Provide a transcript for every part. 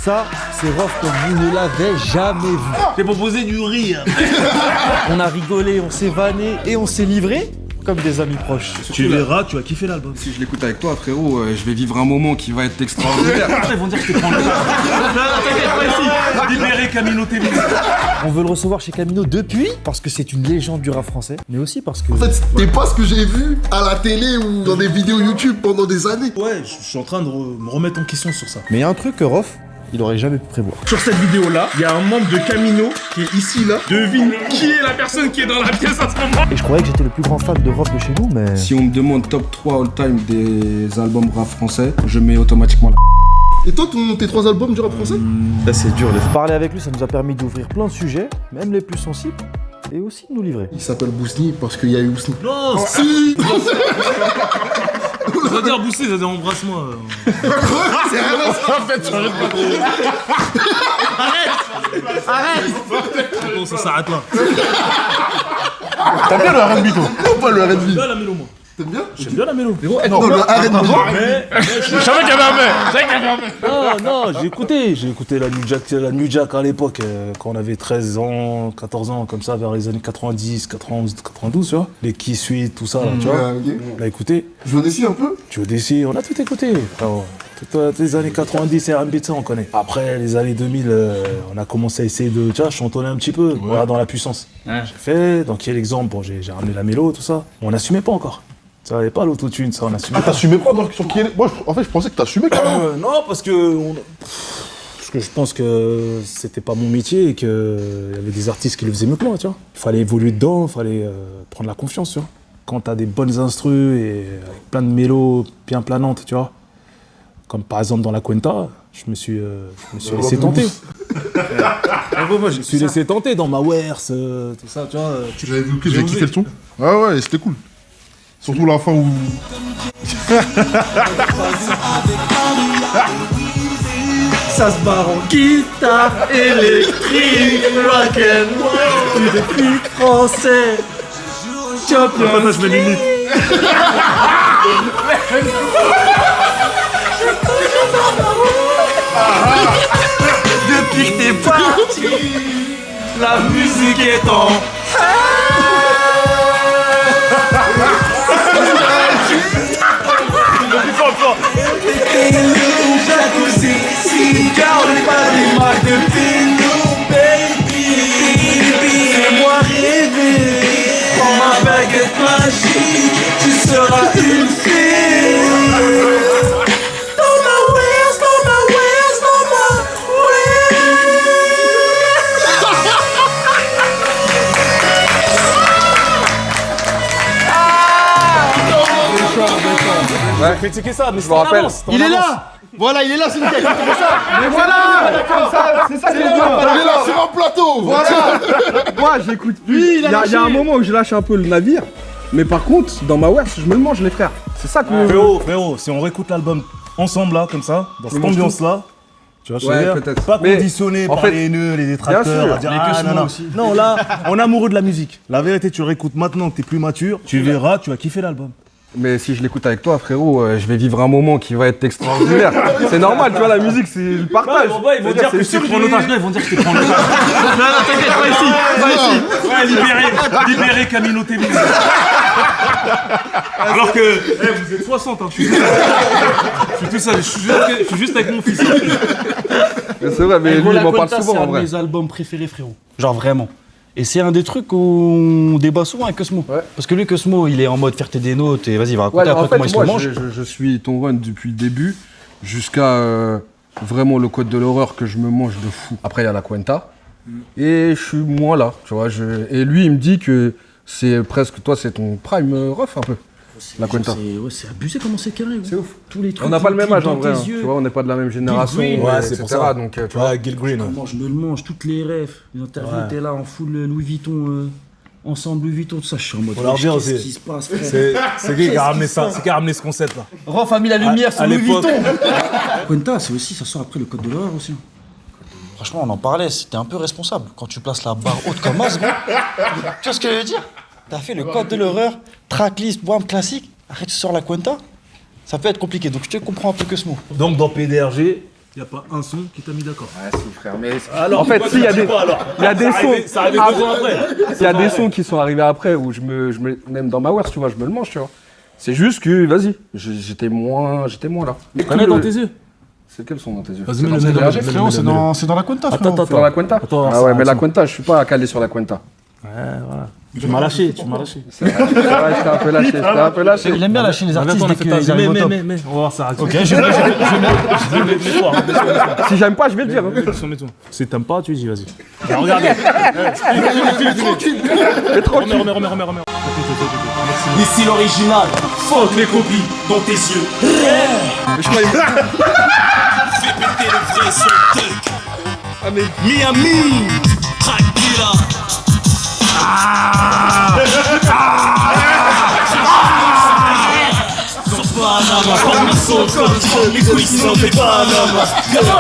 Ça, c'est Rof comme vous ne l'avez jamais vu. J'ai proposé du riz. On a rigolé, on s'est vanné et on s'est livré comme des amis proches. Tu verras, tu vas kiffer l'album. Si je l'écoute avec toi, frérot, je vais vivre un moment qui va être extraordinaire. Ils vont dire que je te prends le temps. T'inquiète pas ici. Libéré Camino TV. On veut le recevoir chez Camino depuis parce que c'est une légende du rap français, mais aussi parce que... En fait, c'était pas ce que j'ai vu à la télé ou dans des vidéos YouTube pendant des années. Ouais, je suis en train de me remettre en question sur ça. Mais il y a un truc que Rof, il aurait jamais pu prévoir. Sur cette vidéo-là, il y a un membre de Camino qui est ici, là. Devine qui est la personne qui est dans la pièce à ce moment. Et je croyais que j'étais le plus grand fan de Rof de chez nous, mais... Si on me demande top 3 all-time des albums rap français, je mets automatiquement la... Et toi, tes 3 albums du rap français? Ça c'est dur. Parler avec lui, ça nous a permis d'ouvrir plein de sujets, même les plus sensibles, et aussi de nous livrer. Il s'appelle Bousni parce qu'il y a eu Ousni. Non, Si. ça veut dire bousser, ça veut dire embrasse-moi. C'est rien ça en fait, j'arrête pas. Arrête. Bon, ça s'arrête là. T'aimes bien le R&B toi? Ou pas le R&B? J'aime bien la mélo, moi. T'aimes bien? J'aime bien la mélo. Non, le R&B. Je savais qu'il y avait un mec. Non, j'ai écouté la New Jack à l'époque, quand on avait 13 ans, 14 ans, comme ça, vers les années 90, 91, 92, tu vois. Les Key Suite, tout ça, là, tu vois. Ok. On l'a écouté. Je veux décider un peu. Tu veux décider, on a tout écouté. frérot. Toutes les années 90 et R&B, ça on connaît. Après les années 2000, on a commencé à essayer de chantonner un petit peu, voilà, dans la puissance. Ouais. J'ai fait, dans quel exemple? Bon, j'ai ramené la mélo, tout ça. On n'assumait pas encore. Ça n'avait pas l'autotune, ça on assumait pas. T'assumais pas sur qui est... Moi, en fait, je pensais que t'assumais quand même. Non, parce que je pense que c'était pas mon métier et qu'il y avait des artistes qui le faisaient mieux que moi, tu vois. Il fallait évoluer dedans, il fallait prendre la confiance, tu vois. Quand t'as des bonnes instrus et avec plein de mélos bien planantes, tu vois. Comme par exemple dans la Cuenta, je me suis laissé tenter. Moi, je me suis laissé tenter dans ma Wers, tout ça, tu vois. J'avais vu que j'ai kiffé le son. Ouais, c'était cool. Surtout la fin où... Ça se barre en guitare électrique, rock'n'roll, tu depuis français, champion. Je me limite. Depuis que t'es parti, la musique est en... Jalousie, si car on n'est pas des marques de Pino, baby. Fais-moi rêver, prends ma baguette magique, tu seras une fille. Dans ma Wers, dans ma Wers, dans ma Ouais, critiquer ça, mais je me rappelle. Il est là. Voilà, il est là, c'est nickel. C'est ça. Mais voilà. C'est ça qu'il est là. Il est là sur un plateau. Voilà. Moi, j'écoute plus. Il y a un moment où je lâche un peu le navire. Mais par contre, dans ma Wers, je me le mange, les frères. C'est ça que... Frérot, si on réécoute l'album ensemble, là, comme ça, dans cette ambiance-là, tu vois ce que je veux dire? peut-être. Pas Mais, conditionné en par fait, les haineux, les détracteurs, sûr, à dire, les ah, non, aussi. non, là, on est amoureux de la musique. La vérité, tu réécoutes maintenant que t'es plus mature, tu verras, tu vas kiffer l'album. Mais si je l'écoute avec toi, frérot, je vais vivre un moment qui va être extraordinaire. C'est normal, tu vois, la musique, c'est le partage. Ils vont dire que je te prends en otage. Là, ils vont dire que je te prends en otage. Non, t'inquiète, pas ici. Pas ici. Ouais, libéré Camino TV. Alors que, vous êtes 60, hein. Je suis tout seul. Je suis juste avec mon fils. C'est vrai, mais lui, il m'en parle souvent, en C'est un de vrai. mes albums préférés, frérot. Genre vraiment. Et c'est un des trucs où on débat souvent avec Cosmo. Ouais. Parce que lui, Cosmo, il est en mode fierté des notes et vas-y, va raconter Ouais, après en fait, comment il se le moi, mange. je suis ton run depuis le début jusqu'à vraiment le code de l'horreur que je me mange de fou. Après, il y a la Cuenta. Et je suis moins là, tu vois. Et lui, il me dit que c'est presque, toi, c'est ton prime ref un peu. La Cuenta. C'est abusé comment c'est carré. C'est ouf. Tous les trucs. On n'a pas le qui même âge dans en vrai, tes hein. yeux. Tu vois, on n'est pas de la même génération, Green, ouais, etc. c'est pour ça. Donc, tu vois. Ouais, Gil Green. Comment je me le mange, toutes les refs. Les interviews Ouais. étaient là en full Louis Vuitton, ensemble Louis Vuitton, tout ça. Je suis en mode, Faut leur dire qu'est-ce aussi. qui se passe, frère? C'est qui a ramené ça? C'est qui a ramené ce concept là? Rof a mis la lumière sur à Louis l'époque. Vuitton. Quenta, c'est aussi, ça sort après le code de l'horreur aussi. Franchement, on en parlait, c'était un peu responsable. Quand tu places la barre haute comme As, gros. Tu vois ce que je veux dire? T'as fait le code de l'horreur, tracklist, boîme classique. Arrête, tu sors la Quenta. Ça peut être compliqué, donc je te comprends un peu que ce mot. Donc dans PDRG, y a pas un son qui t'a mis d'accord. Ouais, si, frère, mais. Alors, en fait, si, il y a des sons. Ça arrive 2 ans après. Il y a des sons qui sont arrivés après où même dans ma worst, tu vois, je me le mange, tu vois. C'est juste que, vas-y, j'étais moins là. Mais Connais dans tes yeux. C'est quel son dans tes yeux? Vas-y, mets-le. Frérot, c'est dans la Cuenta, frérot. Attends. Dans la Cuenta? Attends, Ah ça ouais, va, mais ça la va. Cuenta, je suis pas calé sur la Cuenta. Ouais, voilà. Tu m'as lâché. C'est vrai, j'étais un peu lâché. Il aime bien lâcher les artistes Attends, dès qu'ils arrivent au top. mais, on va voir ça. Ok, je Mets-toi. Si j'aime pas, je vais le dire. Hein. Mets-toi. Si t'aimes pas, tu dis vas-y. Regarde. Remets. Ici l'original, fuck les copies dans tes yeux. Fais péter le vrai son truc. Miami, Dracula. Sur Panama, comme un son comme les couilles sont des Panama. C'est bon.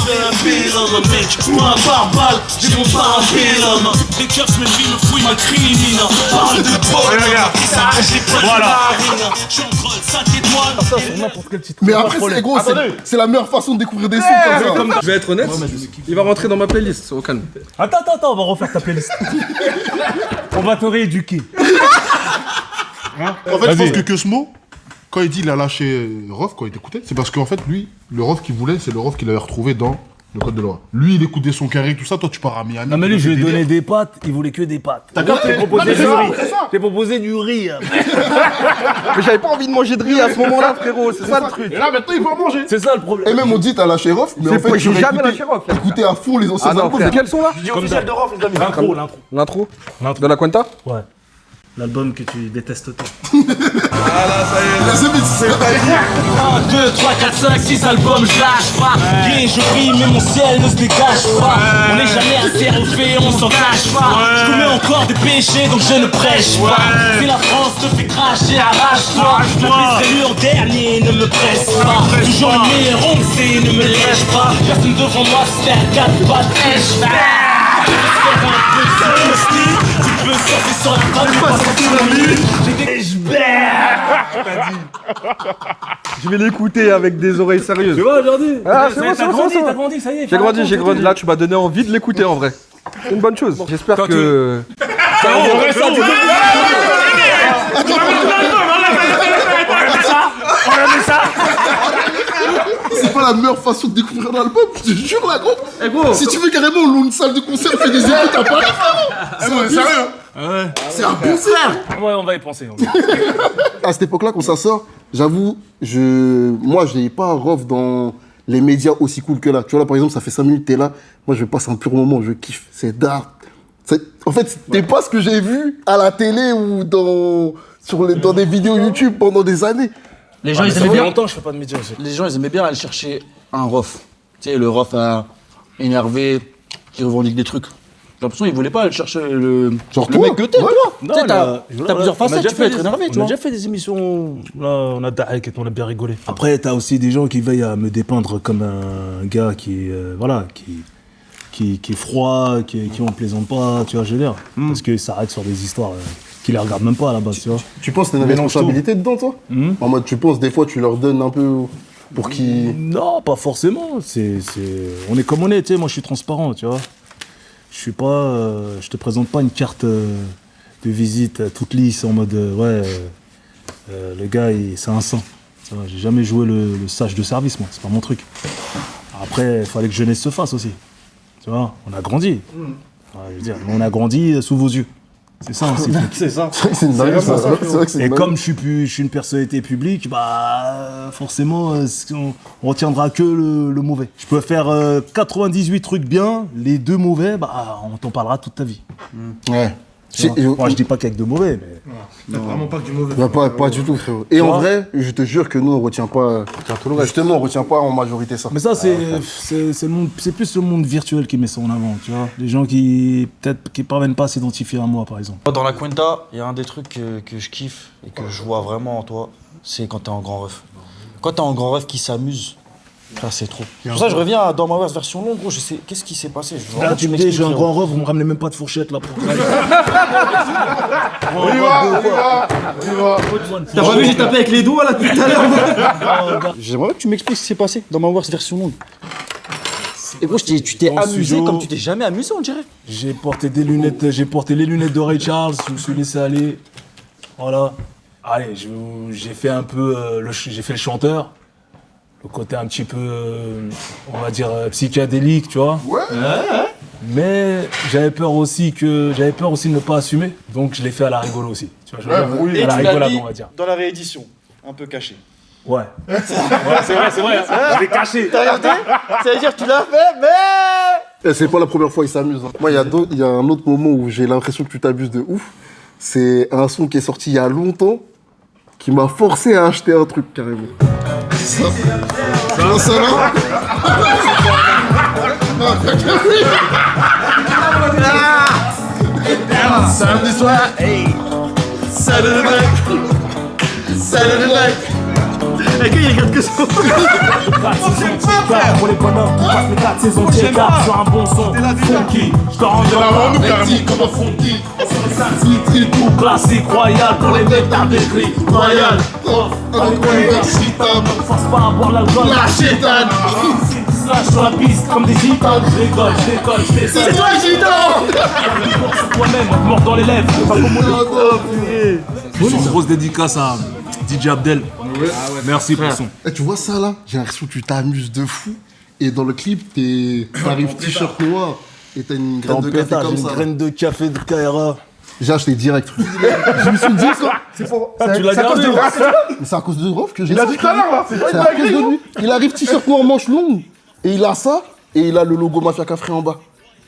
Un pédale, mec, moi par balle, j'ai mon parapélama. Les keufs me filent, me fouillent ma crimina. Parle de bol, ça j'ai pas de marina. J'suis entre le 5 étoiles. Mais après, c'est gros, c'est la meilleure façon de découvrir des sons comme ça. Je vais être honnête, il va rentrer dans ma playlist, au calme. Attends, on va refaire ta playlist. On va te rééduquer. En fait, je pense que Cosmo, quand il dit qu'il a lâché Rof, quand il t'écoutait, c'est parce qu'en fait, lui, le Rof qu'il voulait, c'est le Rof qu'il avait retrouvé dans le Code de l'Or. Lui, il écoutait son carré, tout ça, toi, tu pars à Miami. Non, mais lui, je lui ai donné des pâtes, il voulait que des pâtes. T'as capté? J'ai proposé du riz. Mais j'avais pas envie de manger de riz à ce moment-là, frérot, c'est ça le truc. Et là, maintenant, il faut en manger. C'est ça le problème. Et même, on dit, t'as lâché Rof, mais en fait, j'ai jamais lâché Rof. Écoutez à fond les anciens Ah non, albums. frère, quels sont là? Officiel de Rof, les amis. L'intro. L'intro de la Cuenta? Ouais. L'album que tu détestes tant. 1, 2, 3, 4, 5, 6 albums, je lâche pas. Yeah, je brille, mais mon ciel ne se dégage pas. On n'est jamais assez refait, on s'en cache pas. Je commets encore des péchés, donc je ne prêche pas. Si la France te fait cracher, arrache-toi. Je serai en dernier, ne me presse pas. Toujours le meilleur, on le sait, ne me lèche pas. Personne devant moi, c'est un 4 pattes, tu peux sortir sur la table, pas sortir la nuit. J'ai des Je vais l'écouter avec des oreilles sérieuses. Tu vois aujourd'hui? Ah, c'est bon, T'as grandi, ça y est. J'ai grandi. Là, tu m'as donné envie de l'écouter en vrai. C'est une bonne chose. J'espère que. C'est pas la meilleure façon de découvrir un album, je te jure là, gros. Si tu veux carrément, on loue une salle de concert, fait des écoutes à Paris. C'est sérieux. C'est un concert. Ouais, on va y penser. À cette époque-là, quand ça sort, j'avoue, moi, je n'ai pas Rof dans les médias aussi cool que là. Tu vois, là, par exemple, ça fait 5 minutes, t'es là. Moi, je passe un pur moment, je kiffe. C'est dark. En fait, c'était pas ce que j'ai vu à la télé ou dans des vidéos YouTube pendant des années. Les gens, ils Ça aimaient fait bien. longtemps que je fais pas de médias aussi. Les gens, ils aimaient bien aller chercher un Rof. Tu sais, le Rof énervé, qui revendique des trucs. J'ai l'impression qu'ils voulaient pas aller chercher le mec que t'es, toi. Tu sais, t'as plusieurs facettes, tu peux être énervé, tu On a vois. déjà fait des émissions, là, on a Darek et on a bien rigolé. Après, t'as aussi des gens qui veillent à me dépeindre comme un gars qui est froid, qui en plaisante pas, tu vois, je veux dire. Parce qu'ils s'arrêtent sur des histoires qui les regardent même pas à la base, tu vois. Tu penses que t'as une responsabilité dedans, toi En mode, tu penses, des fois, tu leur donnes un peu pour qu'ils... Non, pas forcément. On est comme on est, tu sais, moi je suis transparent, tu vois. Je te présente pas une carte de visite toute lisse en mode, le gars, c'est un saint. Ça va, j'ai jamais joué le sage de service, moi, c'est pas mon truc. Après, il fallait que jeunesse se fasse aussi. Tu vois, on a grandi. Ouais, je veux dire, on a grandi sous vos yeux. C'est ça aussi. C'est ça. C'est une dinguerie, ça. C'est vrai que c'est Et une comme je suis une personnalité publique, bah forcément, on retiendra que le mauvais. Je peux faire 98 trucs bien, les 2 mauvais, bah on t'en parlera toute ta vie. Ouais. Moi, je dis pas qu'avec de mauvais, mais Vraiment pas que du mauvais. Bah, pas du tout, frérot. Et en vrai, je te jure que nous, on retient pas... Justement, on retient pas en majorité ça. mais ça c'est le monde, c'est plus le monde virtuel qui met ça en avant, tu vois. Les gens qui peut-être qui parviennent pas à s'identifier à moi, par exemple. Dans la Cuenta, il y a un des trucs que je kiffe et que je vois vraiment en toi, c'est quand t'es en grand ref. Quand t'es en grand ref qui s'amuse, Frère, c'est trop. C'est pour ça que je reviens dans ma version longue, gros. Je sais, qu'est-ce qui s'est passé? Là, tu me dis, j'ai un grand ref, vous me ramenez même pas de fourchette là pour. On y va. T'as pas vu, j'ai tapé avec les doigts là tout à l'heure. J'aimerais que tu m'expliques ce qui s'est passé dans ma version longue. Et gros, tu t'es Dans le amusé studio. comme tu t'es jamais amusé, on dirait. J'ai porté des lunettes, j'ai porté les lunettes de Ray Charles, je me suis laissé aller. Voilà. Allez, j'ai fait un peu, j'ai fait le chanteur. Le côté un petit peu, on va dire, psychédélique, tu vois. Ouais. Mais j'avais peur aussi de ne pas assumer. Donc je l'ai fait à la rigolo aussi. Tu vois, je veux dire, oui. à la rigolade, on va dire. dans la réédition, un peu caché. Ouais. Ouais, c'est vrai. Je l'ai caché. T'as regardé? Ça veut dire que tu l'as fait, mais... Et c'est pas la première fois, il s'amuse. Hein. Moi, il y a un autre moment où j'ai l'impression que tu t'abuses de ouf. C'est un son qui est sorti il y a longtemps, qui m'a forcé à acheter un truc, carrément. Ça là Samedi soir, hey. Saturday night. Et qu'il regarde que ça. Pour les bonhommes qui passent les 4 saisons de T4 sur un bon son funky. Je te rends de la Rends-nous carrément comme un funky. tout classique royal pour les mecs t'as décrit. Royal, Universitaire, force pas à boire l'alcool. la chétane. Slash sur la piste comme des gitans. Je décolle, je descends. C'est toi, gitan. Sur toi-même, mort dans les lèvres. Pas comme une grosse dédicace à DJ Abdel. Merci pour son. Eh, tu vois ça là? J'ai l'impression que tu t'amuses de fou. Et dans le clip, t'arrives t-shirt noir et t'as une graine de café comme une ça. graine de café de KRA. J'ai acheté direct. Je me suis dit, c'est pour. Tu l'as c'est à cause gardé, de ouais. Rof. Mais c'est à cause de Rof que j'ai Il a dit tout à l'heure, là, c'est pas C'est une à cause dinguerie, de non? lui. Il arrive t-shirt noir manche longue et il a ça et il a le logo Mafia Café en bas.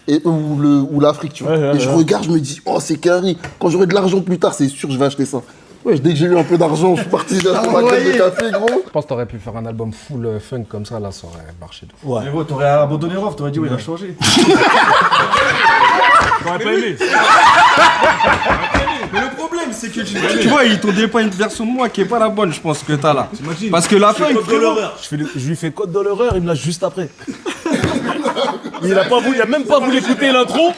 Et, ou l'Afrique, tu vois. Et je regarde, je me dis, oh, c'est carré. Quand j'aurai de l'argent plus tard, c'est sûr, je vais acheter ça. Ouais, dès que j'ai eu un peu d'argent, je suis parti acheter ma graine de café, gros. Je pense que t'aurais pu faire un album full funk comme ça, là, ça aurait marché de fou. Ouais. Mais gros, t'aurais abandonné Rof, t'aurais dit, oui, il a changé. T'aurais pas aimé. Mais le problème, c'est que tu vois, ils t'ont dépeint une version de moi qui est pas la bonne, je pense, que t'as là. Parce que la fin, Code de l'horreur. Je lui fais code de l'horreur, il me lâche juste après. Il a même pas voulu écouter l'intro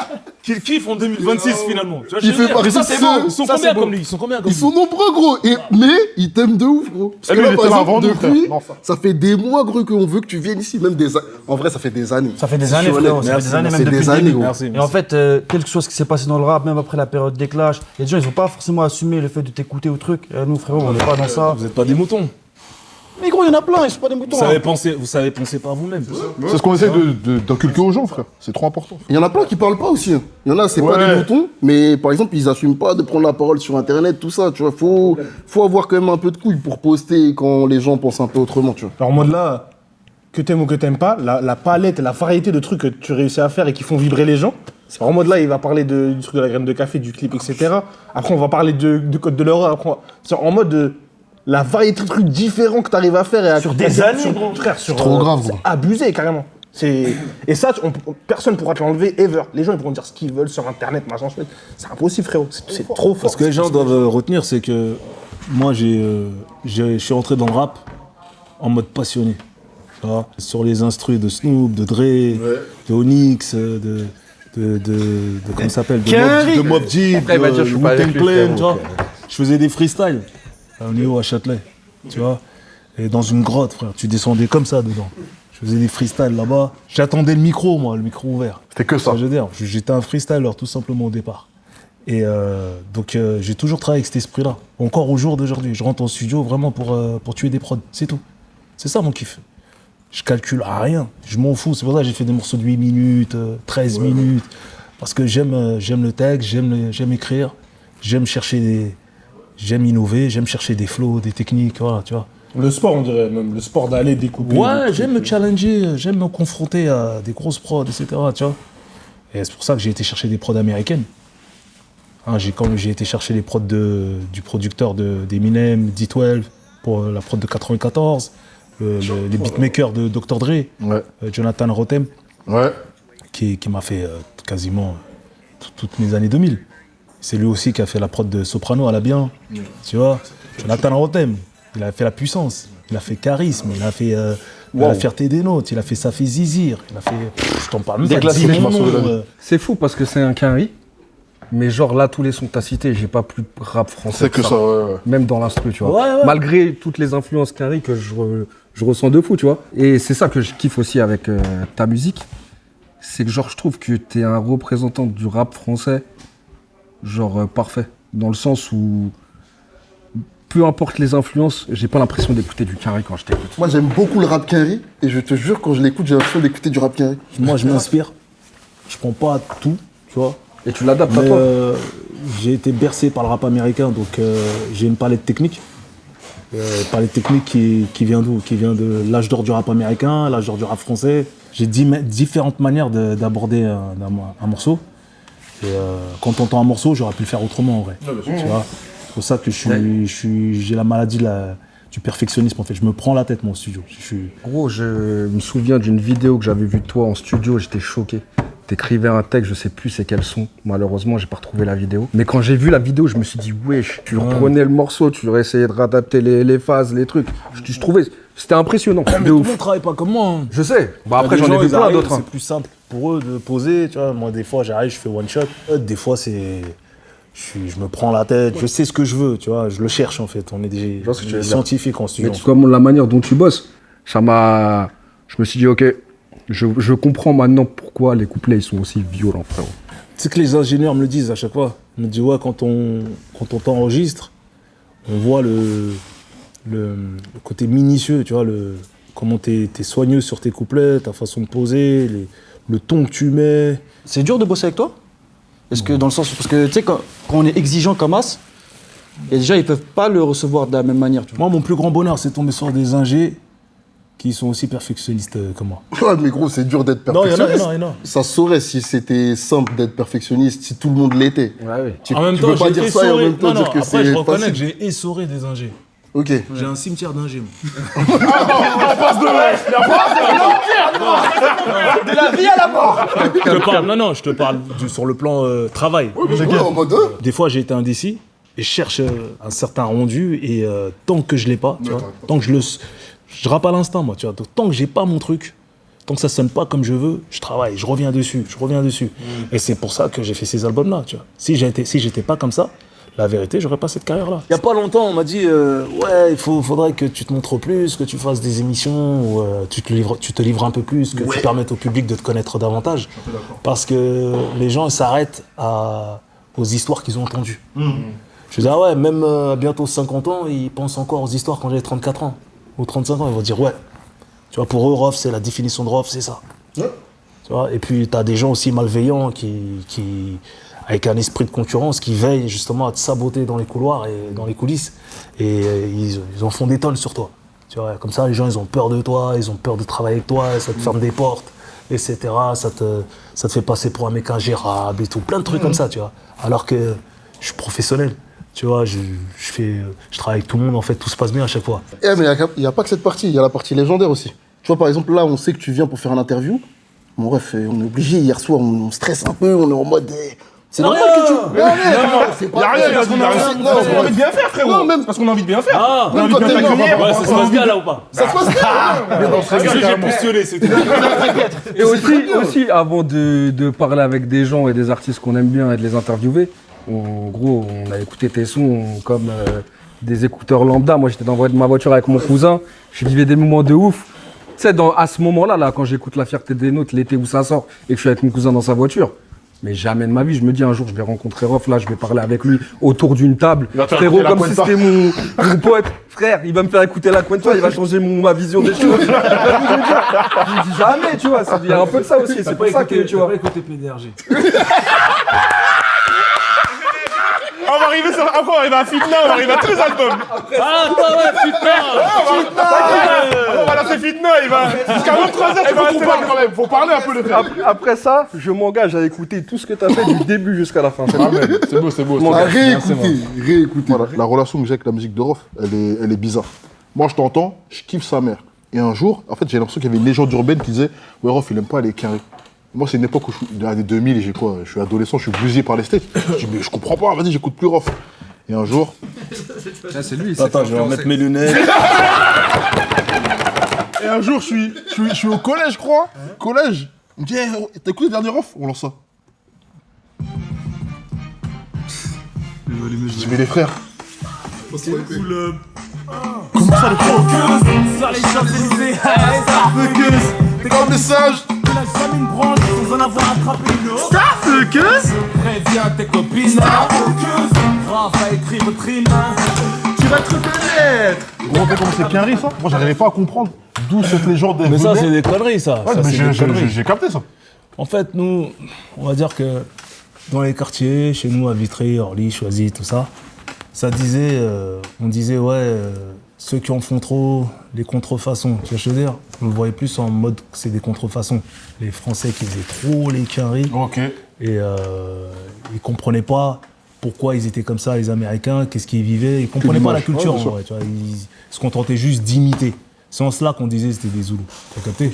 qu'il kiffe en 2026 finalement. Tu vois, Il fait partie mais ça de c'est ceux- bon. Ils sont ça, combien c'est comme bon. lui? Ils sont combien comme Ils lui? sont nombreux, gros. Mais ils t'aiment de ouf, gros. Parce que lui, là, il par était là exemple, avant nous, depuis, frère. Non, ça fait des mois, gros, qu'on veut que tu viennes ici. Même des En vrai, ça fait des années. Ça fait des Je suis années, honnête. frérot. Ça fait des années, C'est même depuis des le années, début. gros. Merci. Et en fait, quel que soit ce qui s'est passé dans le rap, même après la période des clashs, il y a des gens, ils ont pas forcément assumé le fait de t'écouter au truc. Et nous, frérot, on n'est pas dans ça. Vous êtes pas des moutons. Mais gros, il y en a plein, ils sont pas des moutons. Vous savez penser par vous-même. C'est ce qu'on essaie d'inculquer aux gens, frère. C'est trop important. Il y en a plein qui parlent pas aussi. Hein. Il y en a, c'est pas Ouais. des moutons, mais par exemple, ils assument pas de prendre la parole sur Internet, tout ça, tu vois. Faut avoir quand même un peu de couilles pour poster quand les gens pensent un peu autrement, tu vois. Alors, en mode là, que t'aimes ou que t'aimes pas, la palette et la variété de trucs que tu réussis à faire et qui font vibrer les gens, c'est en mode là, il va parler du truc de la graine de café, du clip, etc. Après, on va parler de code de l'horreur. Après, c'est en mode la variété de trucs différents que t'arrives à faire et à Sur des années, gros. frère, sur trop grave, c'est gros. abusé carrément. Et ça, personne pourra te l'enlever ever. Les gens ils pourront dire ce qu'ils veulent sur internet, machin chouette. C'est impossible, frérot. C'est trop fort. Ce que les gens doivent retenir, c'est que moi, je suis rentré dans le rap en mode passionné. Tu vois, sur les instrus de Snoop, de Dre, de Onyx, comment ça s'appelle, de Mobb Deep, Après, il va dire, je suis pas avec lui, Wu-Tang Clan, frérot, tu vois. ok. Je faisais des freestyles au niveau à Châtelet, tu vois. Et dans une grotte, frère, tu descendais comme ça dedans. Je faisais des freestyles là-bas. J'attendais le micro, moi, le micro ouvert. C'était que ça. Je veux dire, j'étais un freestyler tout simplement au départ. Et donc j'ai toujours travaillé avec cet esprit-là. Encore au jour d'aujourd'hui, je rentre en studio vraiment pour tuer des prods, c'est tout. C'est ça mon kiff. Je calcule à rien, je m'en fous. C'est pour ça que j'ai fait des morceaux de 8 minutes, 13 minutes. Parce que j'aime le texte, j'aime écrire, j'aime innover, j'aime chercher des flows, des techniques, voilà, tu vois. Le sport, on dirait, même le sport d'aller découper. Ouais, j'aime me challenger, j'aime me confronter à des grosses prods, etc. Tu vois. Et c'est pour ça que j'ai été chercher des prods américaines. Hein, j'ai été chercher les prods du producteur d'Eminem, D12, pour la prod de 94, les beatmakers de Dr. Dre, Ouais. Jonathan Rotem, Ouais. qui m'a fait quasiment toutes mes années 2000. C'est lui aussi qui a fait la prod de Soprano à la bien, tu vois. Jonathan Rotem, il a fait la puissance, il a fait charisme, il a fait La fierté des nôtres, il a fait Ça fait Zizir, il a fait. Je t'en parle même pas. Déclassé, Dis je mon m'en nom, souviens. C'est fou parce que c'est un Quinry, mais genre là, tous les sons que t'as cités, j'ai pas plus rap français. C'est que ça, ouais. Même dans l'instru, tu vois. Ouais. Malgré toutes les influences Quinry que je ressens de fou, tu vois. Et c'est ça que je kiffe aussi avec ta musique. C'est que genre, je trouve que t'es un représentant du rap français, genre parfait. Dans le sens où, peu importe les influences, j'ai pas l'impression d'écouter du Quinry quand je t'écoute. Moi, j'aime beaucoup le rap Quinry et je te jure, quand je l'écoute, j'ai l'impression d'écouter du rap Quinry. Moi, je m'inspire. Je prends pas tout, tu vois. Et tu l'adaptes à Mais toi. j'ai été bercé par le rap américain, donc j'ai une palette technique. Palette technique qui vient d'où? Qui vient de l'âge d'or du rap américain, l'âge d'or du rap français. J'ai différentes manières d'aborder un morceau. Et quand on entend un morceau, j'aurais pu le faire autrement en vrai. Tu vois, c'est pour ça que j'ai la maladie du perfectionnisme en fait. Je me prends la tête moi au studio. Gros, je me souviens d'une vidéo que j'avais vue de toi en studio, j'étais choqué. T'écrivais un texte, je sais plus c'est quel son. Malheureusement, j'ai pas retrouvé la vidéo. Mais quand j'ai vu la vidéo, je me suis dit, wesh, tu reprenais le morceau, tu essayais de réadapter les phases, les trucs. Je trouvais, c'était impressionnant. Mais De tout le ouf. monde travaille pas comme moi. Hein. Je sais. Bah après, Des j'en ai gens, vu ils plein arrivent, d'autres. hein. C'est plus simple pour eux de poser, tu vois. Moi, des fois, j'arrive, je fais one shot. Des fois, je me prends la tête, je sais ce que je veux, tu vois. Je le cherche en fait. On est des vois ce que tu veux dire. scientifiques en studio. Mais comme la manière dont tu bosses, ça m'a. Je me suis dit, ok, je comprends maintenant pourquoi les couplets ils sont aussi violents, frérot. Tu sais que les ingénieurs me le disent à chaque fois. Ils me disent, ouais, quand on t'enregistre, on voit le côté minutieux, tu vois, comment t'es soigneux sur tes couplets, ta façon de poser, le ton que tu mets. C'est dur de bosser avec toi? Est-ce que dans le sens. Parce que tu sais, quand on est exigeant comme As, et déjà ils peuvent pas le recevoir de la même manière. Tu vois. Moi, mon plus grand bonheur, c'est de tomber sur des ingés qui sont aussi perfectionnistes que moi. Ouais, mais gros, c'est dur d'être Non, il y en perfectionniste. a. Ça se saurait si c'était simple d'être perfectionniste, si tout le monde l'était. Ouais, oui. Tu, En même tu temps, peux pas j'ai dire ça et en même temps dire que après, je c'est reconnais facile. que j'ai essoré des ingés. Ok. J'ai un cimetière d'ingés, moi. De la vie à la mort. Je te parle sur le plan travail. Ouais, en mode Des fois, j'ai été indécis et je cherche un certain rendu et tant que je l'ai pas, tu vois, tant que je rappe à l'instinct, moi, tu vois, donc, tant que j'ai pas mon truc, tant que ça sonne pas comme je veux, je travaille, je reviens dessus. Et c'est pour ça que j'ai fait ces albums-là, tu vois. Si j'étais pas comme ça, la vérité, j'aurais pas cette carrière-là. Il y a pas longtemps, on m'a dit, ouais, faudrait que tu te montres plus, que tu fasses des émissions, où tu te livres un peu plus, que tu permettes au public de te connaître davantage. Parce que les gens ils s'arrêtent aux histoires qu'ils ont entendues. Je veux dire, ah ouais, même à bientôt 50 ans, ils pensent encore aux histoires quand j'avais 34 ans ou 35 ans. Ils vont dire, ouais, tu vois, pour eux, Rof, c'est la définition de Rof, c'est ça. Ouais. Tu vois, et puis, tu as des gens aussi malveillants avec un esprit de concurrence qui veillent justement à te saboter dans les couloirs et dans les coulisses. Et ils en font des tonnes sur toi. Tu vois, comme ça, les gens, ils ont peur de toi, ils ont peur de travailler avec toi, ça te ferme des portes, etc. Ça te fait passer pour un mec ingérable et tout. Plein de trucs comme ça, tu vois. Alors que je suis professionnel. Tu vois, je travaille avec tout le monde, en fait, tout se passe bien à chaque fois. Eh, mais il n'y a pas que cette partie, il y a la partie légendaire aussi. Tu vois, par exemple, là, on sait que tu viens pour faire une interview. Bon, bref, on est obligé, hier soir, on stresse un peu, on est en mode. C'est normal que tu. Non, c'est Il y a rien, parce qu'on a envie de bien faire, frérot. Non, même- Parce qu'on a envie de bien faire. Ah, On a envie de bien t'accueillir. ouais, ça se passe bien là ou pas? Ça se passe bien. J'ai postulé, c'est tout. Et aussi, avant de parler avec des gens et des artistes qu'on aime bien et de les interviewer, en gros, on a écouté tes sons comme des écouteurs lambda. Moi, j'étais dans ma voiture avec mon cousin, je vivais des moments de ouf. Tu sais, à ce moment-là, là, quand j'écoute La Fierté des Nôtres, l'été où ça sort, et que je suis avec mon cousin dans sa voiture, mais jamais de ma vie, je me dis un jour, je vais rencontrer Rof, là, je vais parler avec lui autour d'une table. va te faire Frérot, écouter la comme si Cuenta. c'était mon pote. Frère, il va me faire écouter la Cuenta, il va changer ma vision des choses. Je me dis jamais, tu vois, il y a un peu de ça aussi. C'est pour ça que, tu vois. écouté PDRG. On va arriver sur. Après, on va arriver à Fitna, on va arriver à tous les albums. Ah, attends, ouais, putain. On va lancer Fitna, il va. Jusqu'à 23h, tu vas rester là quand même. Faut parler un peu de frère. Après ça, je m'engage à écouter tout ce que tu as fait du début jusqu'à la fin. C'est beau, c'est beau. Mon À gars, réécouter. Voilà, la relation que j'ai avec la musique de Rof, elle est bizarre. Moi, je t'entends, je kiffe sa mère. Et un jour, en fait, j'ai l'impression qu'il y avait une légende urbaine qui disait ouais, Rof, il aime pas les carrés. Moi, c'est une époque où dans les années 2000, et j'ai quoi? Je suis adolescent, je suis bousillé par les States. Je dis, mais je comprends pas, vas-y, j'écoute plus Rof. Et un jour, c'est lui. Attends, je vais remettre mes lunettes. Et un jour, je suis au collège, je crois. Collège. Il me dit, hey, t'as écouté le dernier off? On lance ça. Je dis, mais les frères. C'est cool. Comment ça, les frères? Ça les Champs-Élysées, Starfuckers. T'es comme des singes. Tu n'as jamais une branche sans en avoir attrapé une autre. Starfuckers. Préviens tes copines. Starfuckers. Grave à écrire votre rime. Tu vas te reconnaître. Vous vous rappelez comment c'est qu'un riz, ça? Moi, j'arrivais pas à comprendre d'où cette légende est Mais ça, venue. c'est des conneries, ça. Ouais, Ça, mais c'est des conneries. j'ai capté ça. En fait, nous, on va dire que dans les quartiers, chez nous, à Vitry, Orly, Choisy, tout ça, ça disait, on disait, ouais, ceux qui en font trop, les contrefaçons. Tu vois ce que je veux dire? On le voyait plus en mode que c'est des contrefaçons. Les Français qui faisaient trop les quinries. Ok. Et ils comprenaient pas pourquoi ils étaient comme ça, les Américains, qu'est-ce qu'ils vivaient. Ils comprenaient pas la culture, Ouais, en vrai, tu vois. Ils se contentaient juste d'imiter. C'est en cela qu'on disait que c'était des Zoulous. T'as capté?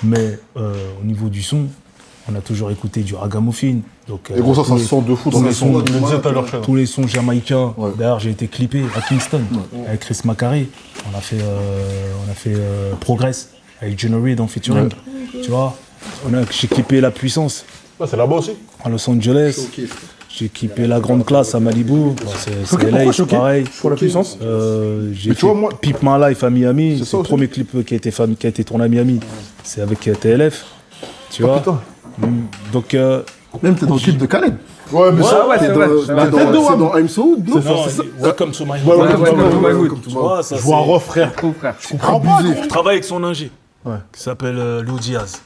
Mais au niveau du son, on a toujours écouté du ragamuffin. Donc, Et gros, ça se sent de fou dans tous les les sons. sons, Il le disait tout à l'heure, Chef. tous les sons jamaïcains. Ouais. D'ailleurs, j'ai été clippé à Kingston avec Chris Macari. On a fait Progress avec John Reed en featuring. Tu vois, j'ai clippé La Puissance Ouais, c'est là-bas aussi. à Los Angeles. J'ai clippé La Grande Classe à Malibu. Bon, c'est LA, pourquoi c'est choqué pareil. Pour la puissance. J'ai Mais tu vois, moi- Peep My Life à Miami. C'est C'est ça le aussi. premier clip qui a été tourné à Miami. C'est avec TLF. Tu vois. putain. Donc, Même t'es dans le clip de Khaled. Ouais, mais ça. T'es dans I'm So Hood, non? non, Welcome to my Tu vois, ça, Je vois un c'est- ref, frère. Je comprends pas. Je travaille avec son ingé, qui s'appelle Lou Diaz,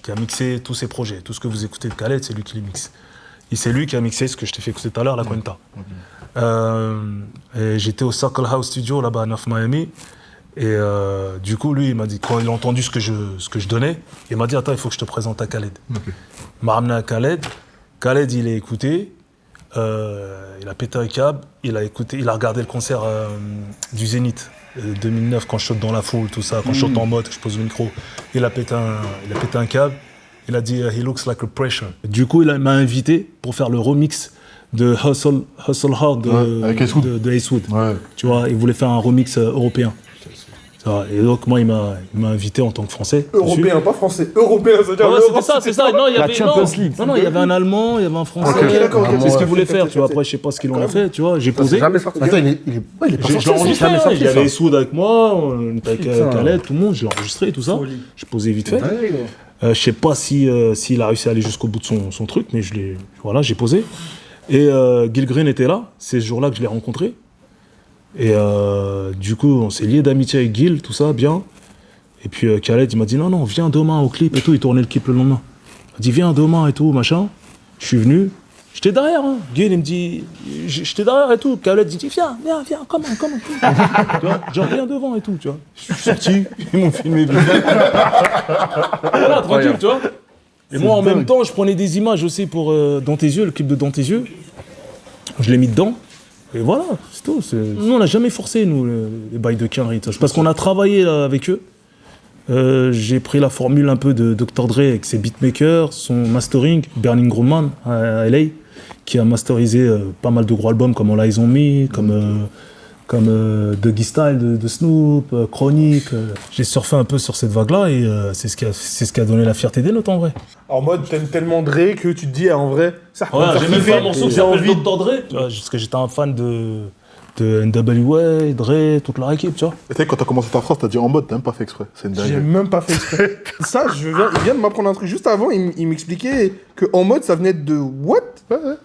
qui a mixé tous ses projets. Tout ce que vous écoutez de Khaled, c'est lui qui les mixe. Et c'est lui qui a mixé ce que je t'ai fait écouter tout à l'heure, La Cuenta. Et j'étais au Circle House Studio, là-bas à North Miami. Et du coup, lui, il m'a dit, quand il a entendu ce que je donnais, il m'a dit, attends, il faut que je te présente à Khaled. Il m'a ramené à Khaled. Khaled, il a écouté. Il a pété un câble. Il a regardé le concert du Zénith 2009, quand je saute dans la foule, tout ça, quand je saute en mode, que je pose le micro. Il a pété un câble. Il a dit, he looks like a pressure. Du coup, il m'a invité pour faire le remix de Hustle Hard avec Ace Hood. de Ace Hood. Ouais. Tu vois, il voulait faire un remix européen. Ça va. Et donc, moi, il m'a invité en tant que Français. Européen, pas français. Européen, ça veut dire Ouais, l'Europe. c'est ça. Non, il y avait Champions League. Non, il y avait un Allemand, il y avait un Français. Ok, d'accord, ok. C'est ce qu'ils Ouais, voulaient capté, faire, tu vois. capté. Après, je sais pas ce qu'ils en ont fait, tu vois. J'ai posé. Jamais sorti. Attends, il est pas Je sorti. l'ai enregistré, jamais hein. sorti, Il y avait ça. Soud avec moi, on était avec Khaled, tout le monde, je l'ai enregistré et tout ça. J'ai posé vite fait. Je sais pas s'il a réussi à aller jusqu'au bout de son truc, mais j'ai posé. Et Gil Green était là, c'est ce jour-là que je l'ai rencontré. Et du coup, on s'est liés d'amitié avec Gil, tout ça, bien. Et puis Khaled, il m'a dit non, viens demain au clip et tout, il tournait le clip le lendemain. Il m'a dit viens demain et tout, machin. Je suis venu, j'étais derrière, hein. Gil, il me dit, j'étais derrière et tout. Khaled, il dit viens, comment. Tu vois, genre viens devant et tout, tu vois. Je suis sorti, ils m'ont filmé. Voilà, tranquille, tu vois. Et moi, en même temps, je prenais des images aussi pour Dans tes yeux, le clip de Dans tes yeux. Je l'ai mis dedans. Et voilà, c'est tout. Nous, on n'a jamais forcé, nous, les bails de quinri. C'est parce qu'on a travaillé là, avec eux. J'ai pris la formule un peu de Dr. Dre avec ses beatmakers, son mastering, Burning Grumman à LA, qui a masterisé pas mal de gros albums comme All Eyes on Me, comme Dougie Style de Snoop, Chronic. J'ai surfé un peu sur cette vague-là et c'est ce qui a donné la fierté des notes en vrai. En mode, t'aimes tellement Dre que tu te dis, en vrai, ça Voilà, j'ai même fait un morceau qui j'ai s'appelle envie. Dr. Dre. Tu vois, parce que j'étais un fan de NWA, Dre, toute leur équipe, tu vois. Et tu sais, quand t'as commencé ta phrase, t'as dit en mode, t'as même pas fait exprès. C'est une J'ai dinguerie. même pas fait exprès. Ça, il vient de m'apprendre un truc. Juste avant, il m'expliquait que en mode, ça venait de what?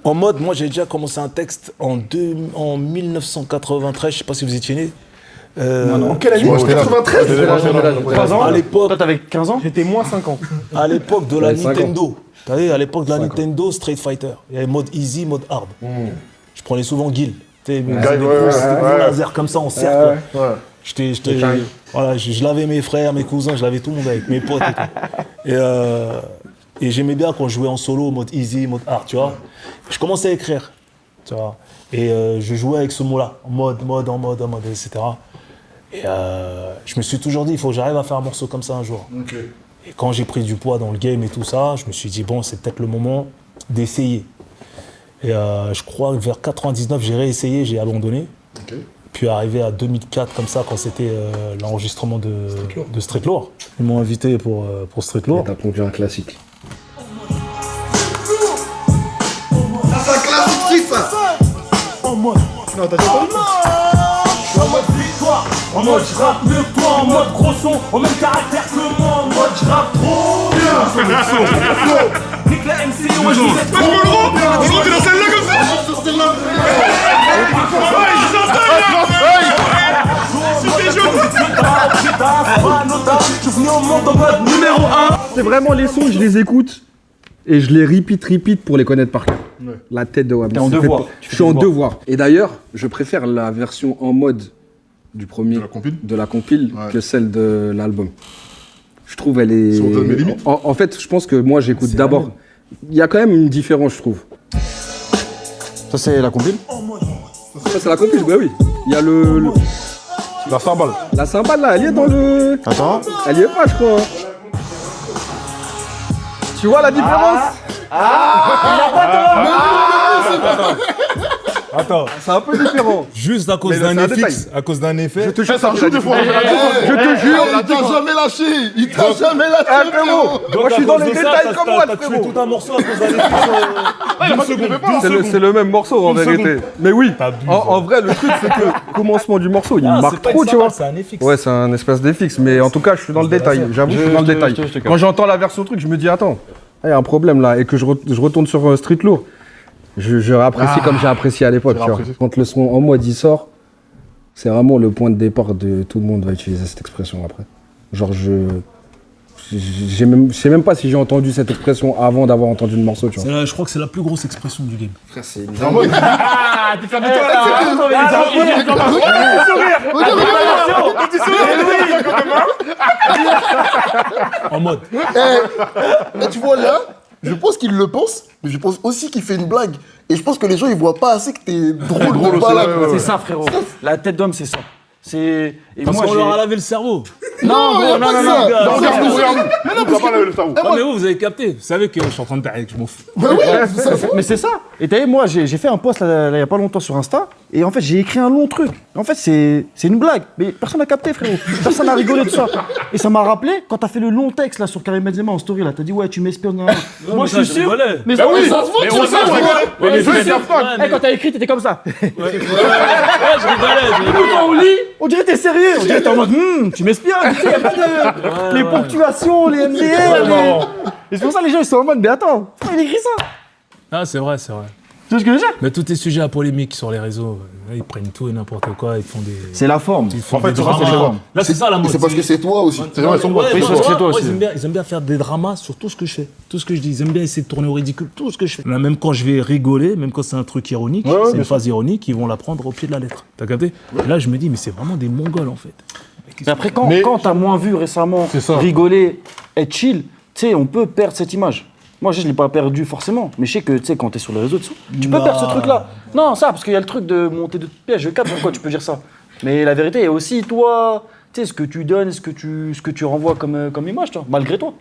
En mode, moi j'ai déjà commencé un texte en 1993, je sais pas si vous étiez né. En quelle année? Moi, j'étais là. 93? À l'époque, Toi, t'avais 15 ans? J'étais moins 5 ans. à l'époque de la Ouais, 5 ans. Nintendo. Vous savez, à l'époque de la Nintendo, Street Fighter. Il y avait mode easy, mode hard. Je prenais souvent Gil. Tu sais, des lasers comme ça en cercle. Voilà, je lavais mes frères, mes cousins, je lavais tout le monde avec mes potes et tout. Et j'aimais bien quand je jouais en solo, mode easy, mode hard, tu vois. Je commençais à écrire, tu vois. Et je jouais avec ce mot-là, en mode, etc. Et je me suis toujours dit, il faut que j'arrive à faire un morceau comme ça un jour. Et quand j'ai pris du poids dans le game et tout ça, je me suis dit, bon, c'est peut-être le moment d'essayer. Et je crois que vers 99, j'ai réessayé, j'ai abandonné. Puis arrivé à 2004 comme ça, quand c'était l'enregistrement de Street Lore. Ils m'ont invité pour Street Lore. T'as pondu un classique. C'est un classique street, ça. Non, t'as déjà entendu? En mode victoire, en mode j'rappe mieux que toi, en mode gros son, au même caractère que moi, en mode j'rappe trop bien. Nique la MCO, moi je vous ai trop bien. On rentre dans celle-là comme ça. Je suis venu au monde en mode numéro 1. C'est vraiment les sons, je les écoute et je les repeat pour les connaître par cœur. La tête de Wam. T'es en C'est devoir. fait pour- Je suis en devoir. Et d'ailleurs, je préfère la version en mode du premier De la compile Ouais. que celle de l'album. Je trouve elle est. Si on donne mes limites. En fait, je pense que moi j'écoute d'abord. Il y a quand même une différence, je trouve. Ça, c'est la compile. Ça, c'est la compile, bah oui. Il y a le- La cymbale. la cymbale là, elle y est dans le. Attends. Elle y est pas, je crois. Tu vois la différence? Attends, C'est un peu différent. juste à cause Mais d'un c'est un effet. détail. À cause d'un effet. Je te jure, Ça joue des fois. Je te jure. Il t'a jamais lâché. Il t'a jamais lâché, Ah, frérot, moi je suis dans les détails comme moi, T'as tué frérot. tout un morceau à cause d'un effet. C'est le même morceau en vérité. Mais oui, T'abuses, en vrai, le truc c'est que le commencement du morceau, il me marque trop, tu vois. C'est un effet. Ouais, c'est un espèce d'effixe, mais en tout cas, je suis dans le détail. J'avoue, je suis dans le détail. Quand j'entends la version truc, je me dis, attends, il y a un problème là, et que je retourne sur Street Lourd. Je réapprécie comme j'ai apprécié à l'époque. tu vois. Quand le son en mode il sort, c'est vraiment le point de départ de tout le monde va utiliser cette expression après. Genre, je sais même pas si j'ai entendu cette expression avant d'avoir entendu le morceau, tu vois. Je crois que c'est la plus grosse expression du game. Frère, c'est En mode. Et tu vois là, je pense qu'il le pense, mais je pense aussi qu'il fait une blague. Et je pense que les gens ils voient pas assez que t'es drôle de balade. C'est ça, frérot. La tête d'homme, c'est ça. C'est. Et Parce moi, qu'on j'ai. leur a lavé le cerveau. Non, y a pas que ça. gars, Non, c'est- regarde-nous, regarde-nous. Non, mais vous avez capté. Vous savez que je suis en train de parler, que je m'en fous. Bah oui, ça fait. Mais c'est ça. Et t'as vu, moi, j'ai fait un post là, il y a pas longtemps sur Insta. Et en fait, j'ai écrit un long truc. En fait, c'est une blague. Mais personne n'a capté, frérot. Personne n'a rigolé de ça. Et ça m'a rappelé quand t'as fait le long texte là sur Karim Benzema en story là. T'as dit, ouais, tu m'espionnes. Moi, mais je ça, suis je sûr. rigolais. Mais Bah oui, ça se voit, tu sais, on rigole. Ouais, mais je suis je sûr. sais pas, Eh, quand t'as écrit, t'étais comme ça. Ouais, je rigolais. Quand on lit, on dirait t'es sérieux. On dirait t'es en mode, tu m'espionnes. Tu sais, y a pas de. Les ponctuations, les MDR. Et c'est pour ça que les gens ils sont en mode, mais attends, pourquoi il écrit ça? Ah, c'est vrai, c'est vrai. Tu vois ce que je veux dire? Mais tous tes sujets à polémique sur les réseaux, là, ils prennent tout et n'importe quoi, ils font des. C'est la forme. Ils font En fait, des c'est ça, c'est dramas. la forme. Là, c'est ça la mode. C'est parce que c'est toi aussi. Ouais, vrai, ils sont bons. ouais, Oui, non, parce que ouais, toi ouais, aussi. ils aiment bien faire des dramas sur tout ce que je fais, tout ce que je dis. Ils aiment bien essayer de tourner au ridicule tout ce que je fais. Là, même quand je vais rigoler, même quand c'est un truc ironique, c'est une phase ironique, ils vont la prendre au pied de la lettre. T'as capté? Et là, je me dis, mais c'est vraiment des mongols en fait. Mais après, quand t'as moins vu récemment rigoler, être chill, tu sais, on peut perdre cette image. Moi, je l'ai pas perdu forcément, mais je sais que, tu sais, quand t'es sur les réseaux, tu peux perdre ce truc-là. Non, ça, parce qu'il y a le truc de monter de piège. Je capte pourquoi tu peux dire ça. Mais la vérité est aussi, toi, tu sais, ce que tu donnes, ce que tu renvoies comme image, toi, malgré toi.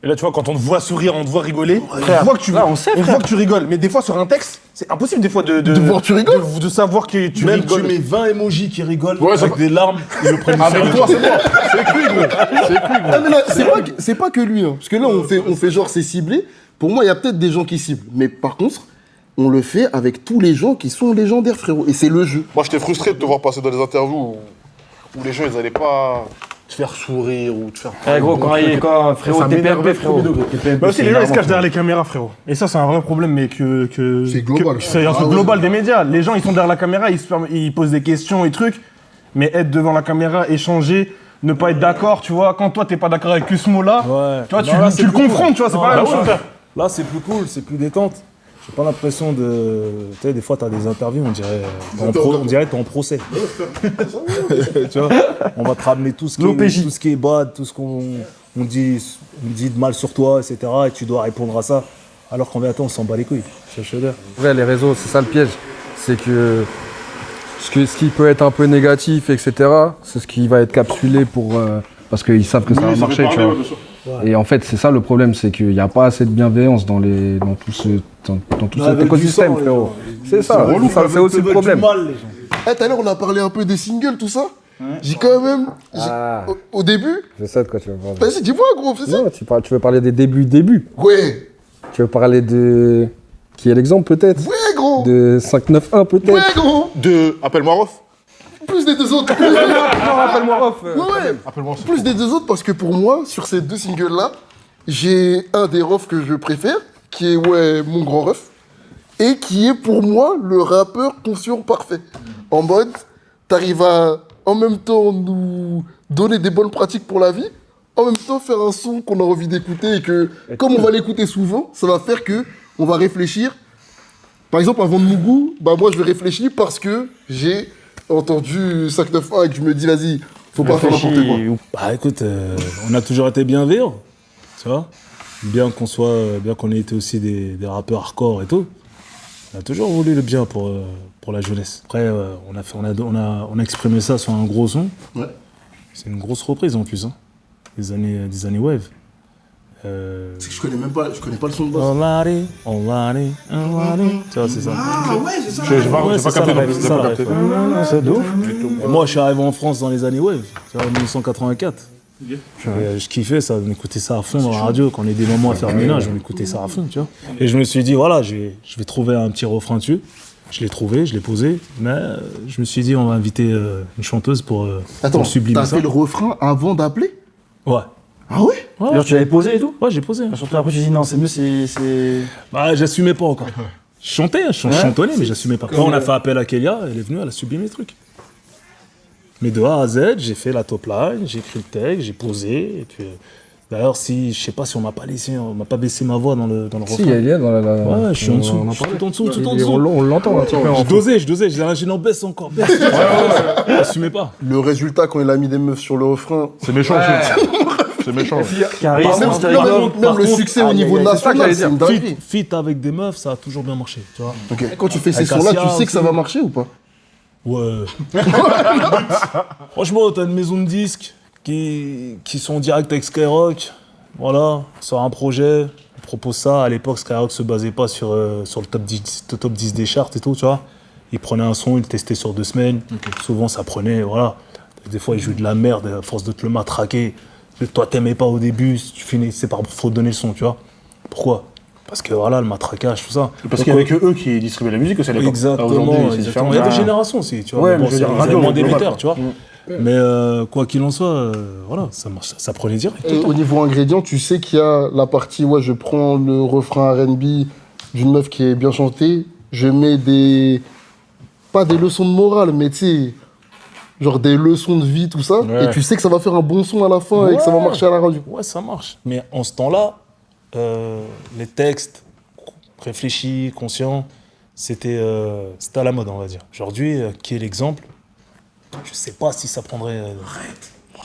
Et là, tu vois, quand on te voit sourire, on te voit rigoler, Frère, on voit que tu là, on sait, on frère. voit que tu rigoles. Mais des fois, sur un texte, c'est impossible des fois de voir que tu rigoles. de savoir que tu Même rigoles. tu mets 20 emojis qui rigolent Ouais, avec des larmes, ils le prennent Avec sérieux. toi, c'est moi. C'est écrit, gros. C'est écrit, gros. Ah, mais là, c'est pas que lui, hein. Parce que là, on fait genre c'est ciblé. Pour moi, il y a peut-être des gens qui ciblent. Mais par contre, on le fait avec tous les gens qui sont légendaires, frérot. Et c'est le jeu. Moi, j'étais frustré de te voir passer dans des interviews où les gens, ils allaient pas te faire sourire ou te faire... Eh gros, quand frérot, Ça t'es m'énervait, PMP, frérot. T'es PMP, Mais aussi, c'est les gens, ils se énervant, cachent derrière les caméras, frérot. Et ça, c'est un vrai problème, mais que C'est global. c'est un truc global des médias. Les gens, ils sont derrière la caméra, ils posent des questions et trucs, mais être devant la caméra, échanger, ne pas être d'accord, tu vois. Quand toi, t'es pas d'accord avec ce mot-là, Ouais. tu vois, Non, là, c'est tu le plus confrontes, cool. tu vois, c'est Non, pas la là, même chose. ouais. Là, c'est plus cool, c'est plus détente. J'ai pas l'impression de. Tu sais, des fois, t'as des interviews, on dirait t'es en procès. Tu vois, on va te ramener tout ce qui est bad, tout ce qu'on dit de mal sur toi, etc. Et tu dois répondre à ça. Alors qu'en vérité, on s'en bat les couilles. C'est chaudeur. Ouais, les réseaux, c'est ça le piège. C'est que ce qui peut être un peu négatif, etc., c'est ce qui va être capsulé pour. Parce qu'ils savent que ça va marcher, tu vois. Et en fait, c'est ça le problème, c'est qu'il n'y a pas assez de bienveillance dans tout cet écosystème, frérot. C'est ça, c'est aussi le problème. Mal, les gens. Tout à l'heure, on a parlé un peu des singles, tout ça. J'ai quand même. Au début. Je sais de quoi tu veux parler. Vas-y, dis-moi, gros, fais ça. Non, tu veux parler des débuts. Ouais. Tu veux parler de... Qui est l'exemple, peut-être? Ouais, gros. De 591, peut-être? Ouais, gros. De Appelle-moi Rof. Plus des deux autres. Non, rappelle-moi Rof. Ouais. Appelle-moi, c'est Plus des deux autres parce que pour moi, sur ces deux singles-là, j'ai un des refs que je préfère, qui est mon grand ref, et qui est pour moi le rappeur conscient parfait. En mode, t'arrives à en même temps nous donner des bonnes pratiques pour la vie, en même temps faire un son qu'on a envie d'écouter et que, comme on va l'écouter souvent, ça va faire que on va réfléchir. Par exemple, avant de Mougou, bah moi je vais réfléchir parce que j'ai entendu 591 et que je me dis, vas-y, faut pas faire n'importe quoi. Bah écoute, on a toujours été bienveillants, tu vois. Bien qu'on ait été aussi des rappeurs hardcore et tout, on a toujours voulu le bien pour la jeunesse. Après, on a exprimé ça sur un gros son. Ouais. C'est une grosse reprise en plus, hein. Des années wave. C'est que je connais pas le son de base. On l'a dit. Tu vois, c'est ça. Ah ouais, c'est ça. J'ai pas Ouais, c'est capté. ça, J'ai c'est pas ça, capté. C'est de ouf. Et moi, je suis arrivé en France dans les années wave, tu vois, en 1984. Je kiffais ça, on écoutait ça à fond dans la radio. Quand on est des moments à faire le ménage, on écoutait ça à fond, tu vois. Et je me suis dit, voilà, je vais trouver un petit refrain dessus. Je l'ai trouvé, je l'ai posé, mais je me suis dit, on va inviter une chanteuse pour Attends, sublimer t'as ça. fait le refrain avant d'appeler? Ouais. Ah ouais? Ouais, Genre, tu l'avais posé et tout? ouais, j'ai posé. Surtout après, tu dis non, c'est mieux, c'est. Bah, j'assumais pas encore. Je chantais, je chantonnais, mais j'assumais pas. Quand on a fait appel à Kélia, elle est venue, elle a sublimé le truc. Mais de A à Z, j'ai fait la top line, j'ai écrit le texte, j'ai posé, et puis... D'ailleurs, je sais pas si on m'a pas baissé ma voix dans le refrain. Si, il y a dans la... Ouais, je suis en dessous, on en je suis parlait. tout en dessous, tout en Et dessous. on l'entend un petit peu en Je dosais, j'ai dit, baisse encore, baisse. J'assumais pas. Le résultat, quand il a mis des meufs sur le refrain, C'est méchant, c'est méchant. Carré, même, Monster même- Club. même le succès au niveau national, c'est une dinguerie. Feat avec des meufs, ça a toujours bien marché, tu vois. Ok. Quand tu fais ces Avec sons-là, Assia tu sais que ça aussi. va marcher ou pas? Ouais. Franchement, t'as une maison de disques qui sont en direct avec Skyrock. Voilà, sur un projet, on propose ça. À l'époque, Skyrock se basait pas sur le top 10 des charts et tout, tu vois. Ils prenaient un son, ils le testaient sur 2 semaines. Souvent, ça prenait, voilà. Des fois, ils jouaient de la merde à force de te le matraquer. Toi, t'aimais pas au début, tu finissais par faut donner le son, tu vois. Pourquoi? Parce que voilà, le matraquage, tout ça. Parce qu'il y avait que eux qui distribuaient la musique aussi à l'époque. Exactement, Aujourd'hui, c'est exactement. différent. Il y a des générations aussi, tu vois. Ouais, mais mais je veux dire, c'est radio, vraiment global, débuteur, quoi. tu vois. Mais quoi qu'il en soit, voilà, ça marche, ça prenait direct. Et au niveau ingrédients, tu sais qu'il y a la partie, ouais, je prends le refrain R&B d'une meuf qui est bien chantée, je mets pas des leçons de morale, mais tu sais, genre des leçons de vie, tout ça, Ouais. et tu sais que ça va faire un bon son à la fin et que ça va marcher à la radio. Ouais, ça marche. Mais en ce temps-là, les textes réfléchis, conscients, c'était à la mode, on va dire. Aujourd'hui, qui est l'exemple? Je sais pas si ça prendrait...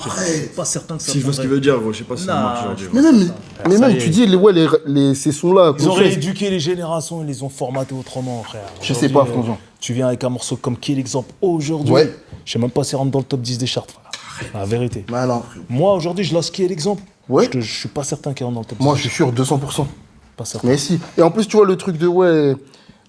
Je suis pas certain que ça Si je vois ce qu'il prendrait... veut dire, gros, je sais pas si ça Non, marche aujourd'hui. Mais même, ça y est. tu dis, ces sons-là, Ils ont conscients, rééduqué les générations, ils les ont formatés autrement, frère. Je sais pas, Aujourd'hui, Franck. tu viens avec un morceau comme qui est l'exemple aujourd'hui. Ouais. Je sais même pas s'il rentre dans le top 10 des charts, frère. La vérité. Mais alors, Moi, aujourd'hui, je lance qui est l'exemple. Ouais. Je suis pas certain qu'il rentre dans le top 10. moi, je suis sûr, 200%. Pas certain. Mais si. Et en plus, tu vois, le truc de,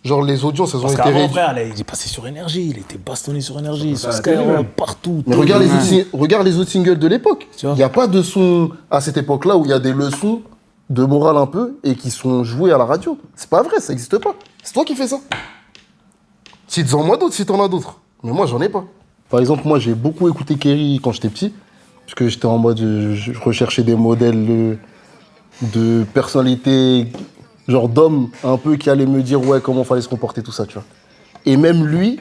genre les audiences, elles ont Parce été qu'avant, réduites. frère, là, il est passé sur Énergie, il était bastonné sur Énergie, sur Skyrock, partout. Mais regarde les autres singles de l'époque. Tu vois. Il n'y a pas de son à cette époque-là où il y a des leçons de morale un peu et qui sont jouées à la radio. C'est pas vrai, ça n'existe pas. C'est toi qui fais ça. Cite-en moi d'autres si t'en as d'autres. Mais moi, j'en ai pas. Par exemple, moi, j'ai beaucoup écouté Kerry quand j'étais petit. Parce que j'étais en mode, je recherchais des modèles de personnalité, genre d'homme un peu qui allaient me dire, ouais, comment fallait se comporter, tout ça, tu vois. Et même lui,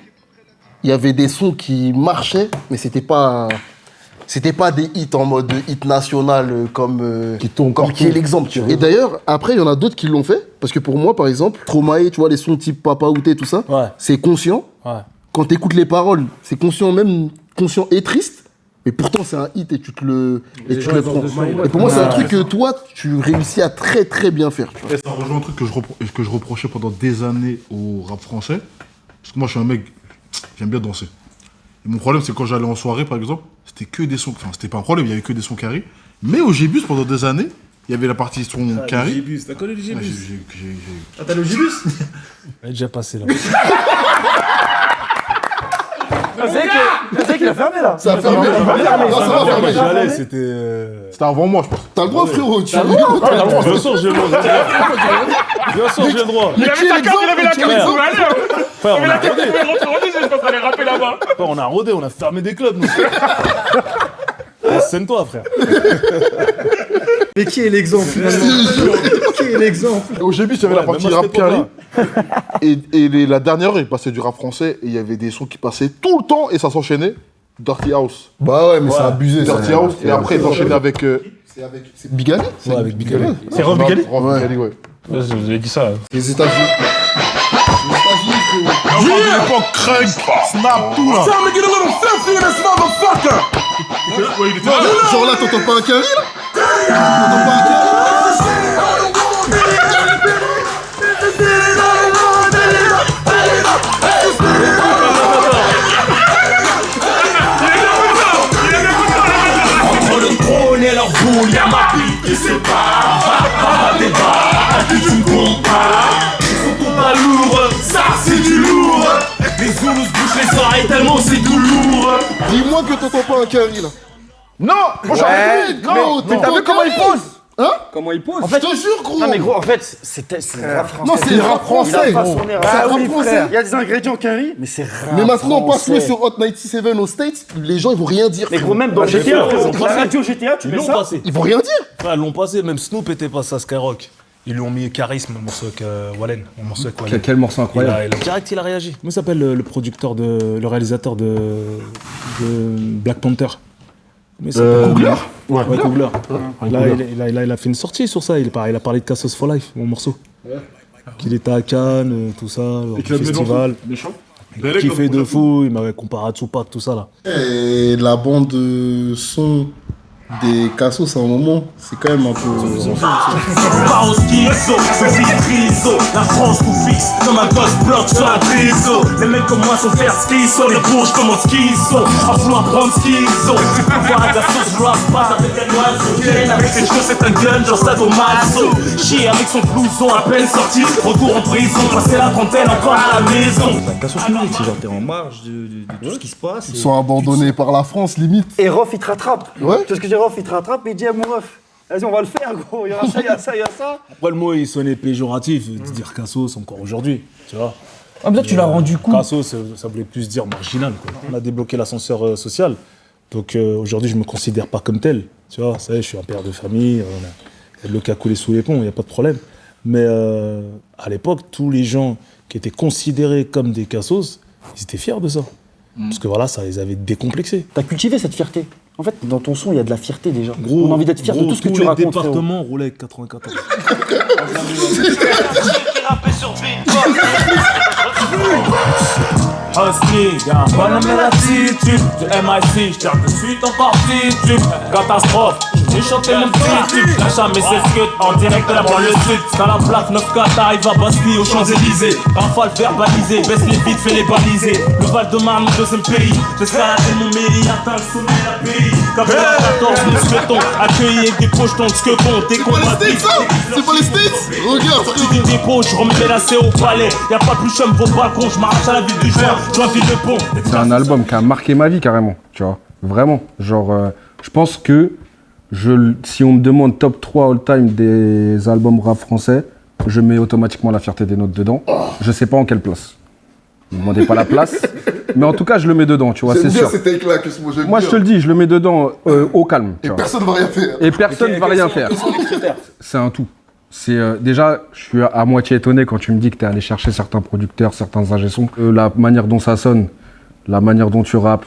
il y avait des sons qui marchaient, mais c'était pas des hits en mode hit national comme qui est l'exemple. Tu vois. Et d'ailleurs, après, il y en a d'autres qui l'ont fait. Parce que pour moi, par exemple, Stromae, tu vois, les sons type Papa Outé, tout ça, Ouais. c'est conscient. Ouais. Quand tu écoutes les paroles, c'est conscient, même conscient et triste. Mais pourtant, c'est un hit et tu te le prends. Et pour moi, c'est un truc que toi, tu réussis à très très bien faire. Tu vois. Et ça rejoint un truc que je reprochais pendant des années au rap français. Parce que moi, je suis un mec, j'aime bien danser. Et mon problème, c'est quand j'allais en soirée, par exemple, c'était que des sons. Enfin, c'était pas un problème, il y avait que des sons carrés. Mais au Gibus, pendant des années, il y avait la partie son carré. T'as connu le Ouais, j'ai- Ah, t'as le Gibus? Elle est déjà passé là. C'est qu'il a fermé là. Ça a fermé. Non, ça va fermer. J'y allais, c'était. C'était avant moi, je pense. T'as le droit, frérot. Bien sûr, j'ai le droit. Bien sûr, j'ai le droit. Il avait ta carte, il avait la carte, il Frère. voulait aller. Frère, on a Il rodé. avait rentré en 10, je pense qu'on allait rapper là-bas. Frère, on a rodé, on a fermé des clubs. nous. Scène-toi, frère. Mais qui est l'exemple finalement? Qui est l'exemple? Au début, il y avait la Ouais, partie même à rap cette époque-là. carré. Et la dernière heure, il passait du rap français et il y avait des sons qui passaient tout le temps et ça s'enchaînait. Dirty House. Bah ouais, mais c'est abusé. Dirty House. Et après, il enchaînait avec. C'est Big Ali. Ouais, avec Big Ali. C'est Rob Bigali? Rob Bigali, ouais. J'avais dit ça. Les États-Unis. l'époque Craig, Snap, tout là. Time to get a little filthy in this motherfucker. Genre là, t'entends pas un carré là? T'entends pas un carré? Entre le trône et leur boule, y'a ma bite qui sépare. Pas débat, à qui tu me compares. Ils sont tout pas lourds, ça c'est du lourd. Les Zoulous bouchent les oreilles tellement c'est du lourd. Dis-moi que t'entends pas un carré là. Non, moi j'arrête. Gros, Mais t'as vu comment il pose? Comment il pose? En fait, Je te jure, gros. non mais gros, en fait, c'est le rap français. Non, c'est le rap français. Il a façonné, C'est ah rap oui, français. frère. Il y a des ingrédients carry, mais c'est rap Mais maintenant, on passe français. sur Hot 97 aux States, les gens ils vont rien dire. Mais gros, même dans GTA, frère, frère, la radio GTA, tu Ils mets l'ont ça. passé. Ils vont rien dire. Frère, ils l'ont passé. Même Snoop était passé à Skyrock. Ils lui ont mis charisme, le morceau avec Wallen. Mon morceau avec Wallen. Quel morceau incroyable. Direct, il a réagi. Comment s'appelle le producteur, le réalisateur de Black Panther? Mais Coogler. Ouais, Coogler. Il a fait une sortie sur ça. Il a parlé de Cassos for Life, mon morceau. Qu'il était à Cannes, tout ça, au festival. Il a kiffé de fou. Il m'avait comparé à Tupac, tout ça là. Et la bande son des Cassos à un moment, c'est quand même un peu. Pas au schizo, Sophie Triso. La France nous fixe comme un boss bloc sur un triso. Les mecs comme moi sont faire schizo. Les bourges comme un schizo. En vouloir prendre schizo. Voir de la sauce rap, pas avec un oiseau. Ken avec ses cheveux, c'est un gun, genre sadomaso. Chier avec son blouson à peine sorti. Retour en prison, passer la trentaine encore à la maison. Cassos mérite, c'est genre t'es en marge de tout ce qui se passe. Ils sont abandonnés par la France, limite. Et Rof, il te rattrape. Ouais. Tu vois ce que je dis, Rof, il te rattrape, mais il dit à mon Rof, vas-y, on va le faire, gros. Il y aura ça, il y a ça, il y a ça. Après, le mot, il sonnait péjoratif, de dire Cassos encore aujourd'hui, tu vois. Ah, mais toi, tu l'as rendu cool. Cassos, ça voulait plus dire marginal, quoi. On a débloqué l'ascenseur social. Donc aujourd'hui, je me considère pas comme tel. Tu vois, ça y est, je suis un père de famille, il y a de l'eau qui a coulé sous les ponts, il n'y a pas de problème. Mais à l'époque, tous les gens qui étaient considérés comme des Cassos, ils étaient fiers de ça. Parce que voilà, ça les avait décomplexés. T'as cultivé cette fierté. En fait, dans ton son, il y a de la fierté déjà. Gros, on a envie d'être fier de tout ce que tu racontes. Tous les départements roulaient avec 94. Hustling, y'a un bonhomme et l'attitude du MIC, je tire de suite encore titube. Catastrophe, j'ai chanté mon petit tube. La jamais s'escute en direct de la banlieue sud. Quand la plaque 9-4 arrive à Bastille aux Champs-Élysées. Rafale verbalisé, baisse les vides, fais les baliser. Le Val-de-Marne, mon deuxième pays. J'escalade mon mairie, atteint le sommet de la pays. Comme 14, nous souhaitons accueillir avec des pochetons de squeton. Des C'est pas les States, ça? C'est pas les States? Regarde, sorti des dépôts, je remets menacé au palais. Y'a pas plus chum vos balcons, je m'arrache à la ville du juin. J'enfile le pont. C'est un album qui a marqué ma vie carrément, tu vois. Vraiment. Genre, je pense que si on me demande top 3 all-time des albums rap français, je mets automatiquement La Fierté des Nôtres dedans. Je sais pas en quelle place. Ne me demandez pas la place. Mais en tout cas, je le mets dedans, tu vois, c'est j'aime bien sûr. ces takes-là que j'aime Moi, je te le dis, je le mets dedans au calme. Tu Et vois. personne va rien faire. Et personne ne va rien faire. C'est un tout. C'est déjà, je suis à moitié étonné quand tu me dis que tu es allé chercher certains producteurs, certains ingé-sons. La manière dont ça sonne, la manière dont tu rappes,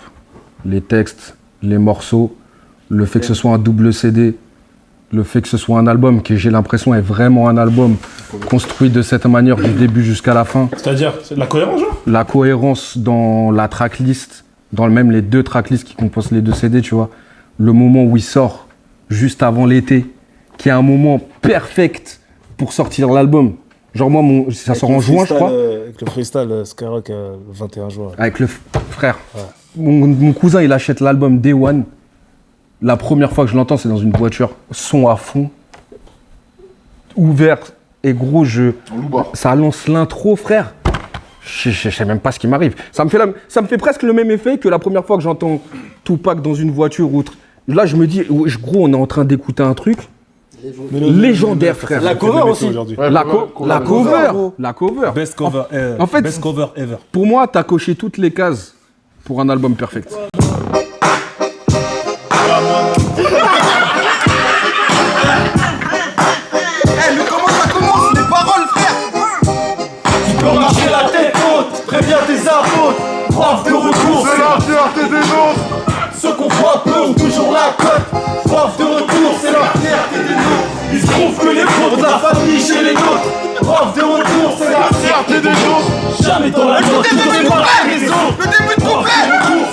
les textes, les morceaux, le fait que ce soit un double CD, le fait que ce soit un album qui, j'ai l'impression, est vraiment un album construit de cette manière du début jusqu'à la fin. C'est-à-dire, c'est de la cohérence, genre? La cohérence dans la tracklist, dans même les deux tracklists qui composent les deux CD, tu vois. Le moment où il sort, juste avant l'été, qui est un moment perfect pour sortir l'album. Genre moi, ça sort en juin, je crois. Avec le freestyle Skyrock le 21 juin. Avec le frère. Ouais. Mon cousin, il achète l'album Day One. La première fois que je l'entends, c'est dans une voiture, son à fond, ouvert. Et gros, ça lance l'intro, frère. je sais même pas ce qui m'arrive. Ça me fait presque le même effet que la première fois que j'entends Tupac dans une voiture ou autre. Là, je me dis, gros, on est en train d'écouter un truc légendaire, frère. La cover aussi. La cover. Best cover, en fait, best cover ever. Pour moi, t'as coché toutes les cases pour un album perfect. Mais comment ça commence? Les paroles, frère. Tu peux marcher la tête haute, préviens tes apôtres. Prof de retour, c'est la fierté des nôtres. Ceux qu'on croit peu ont toujours la cote. Prof de retour, c'est la fierté des nôtres. Il se trouve que les pauvres de la famille chez les nôtres. Prof de retour, c'est la fierté des nôtres. Jamais dans la note, tout fait par la raison. Le début de couplet.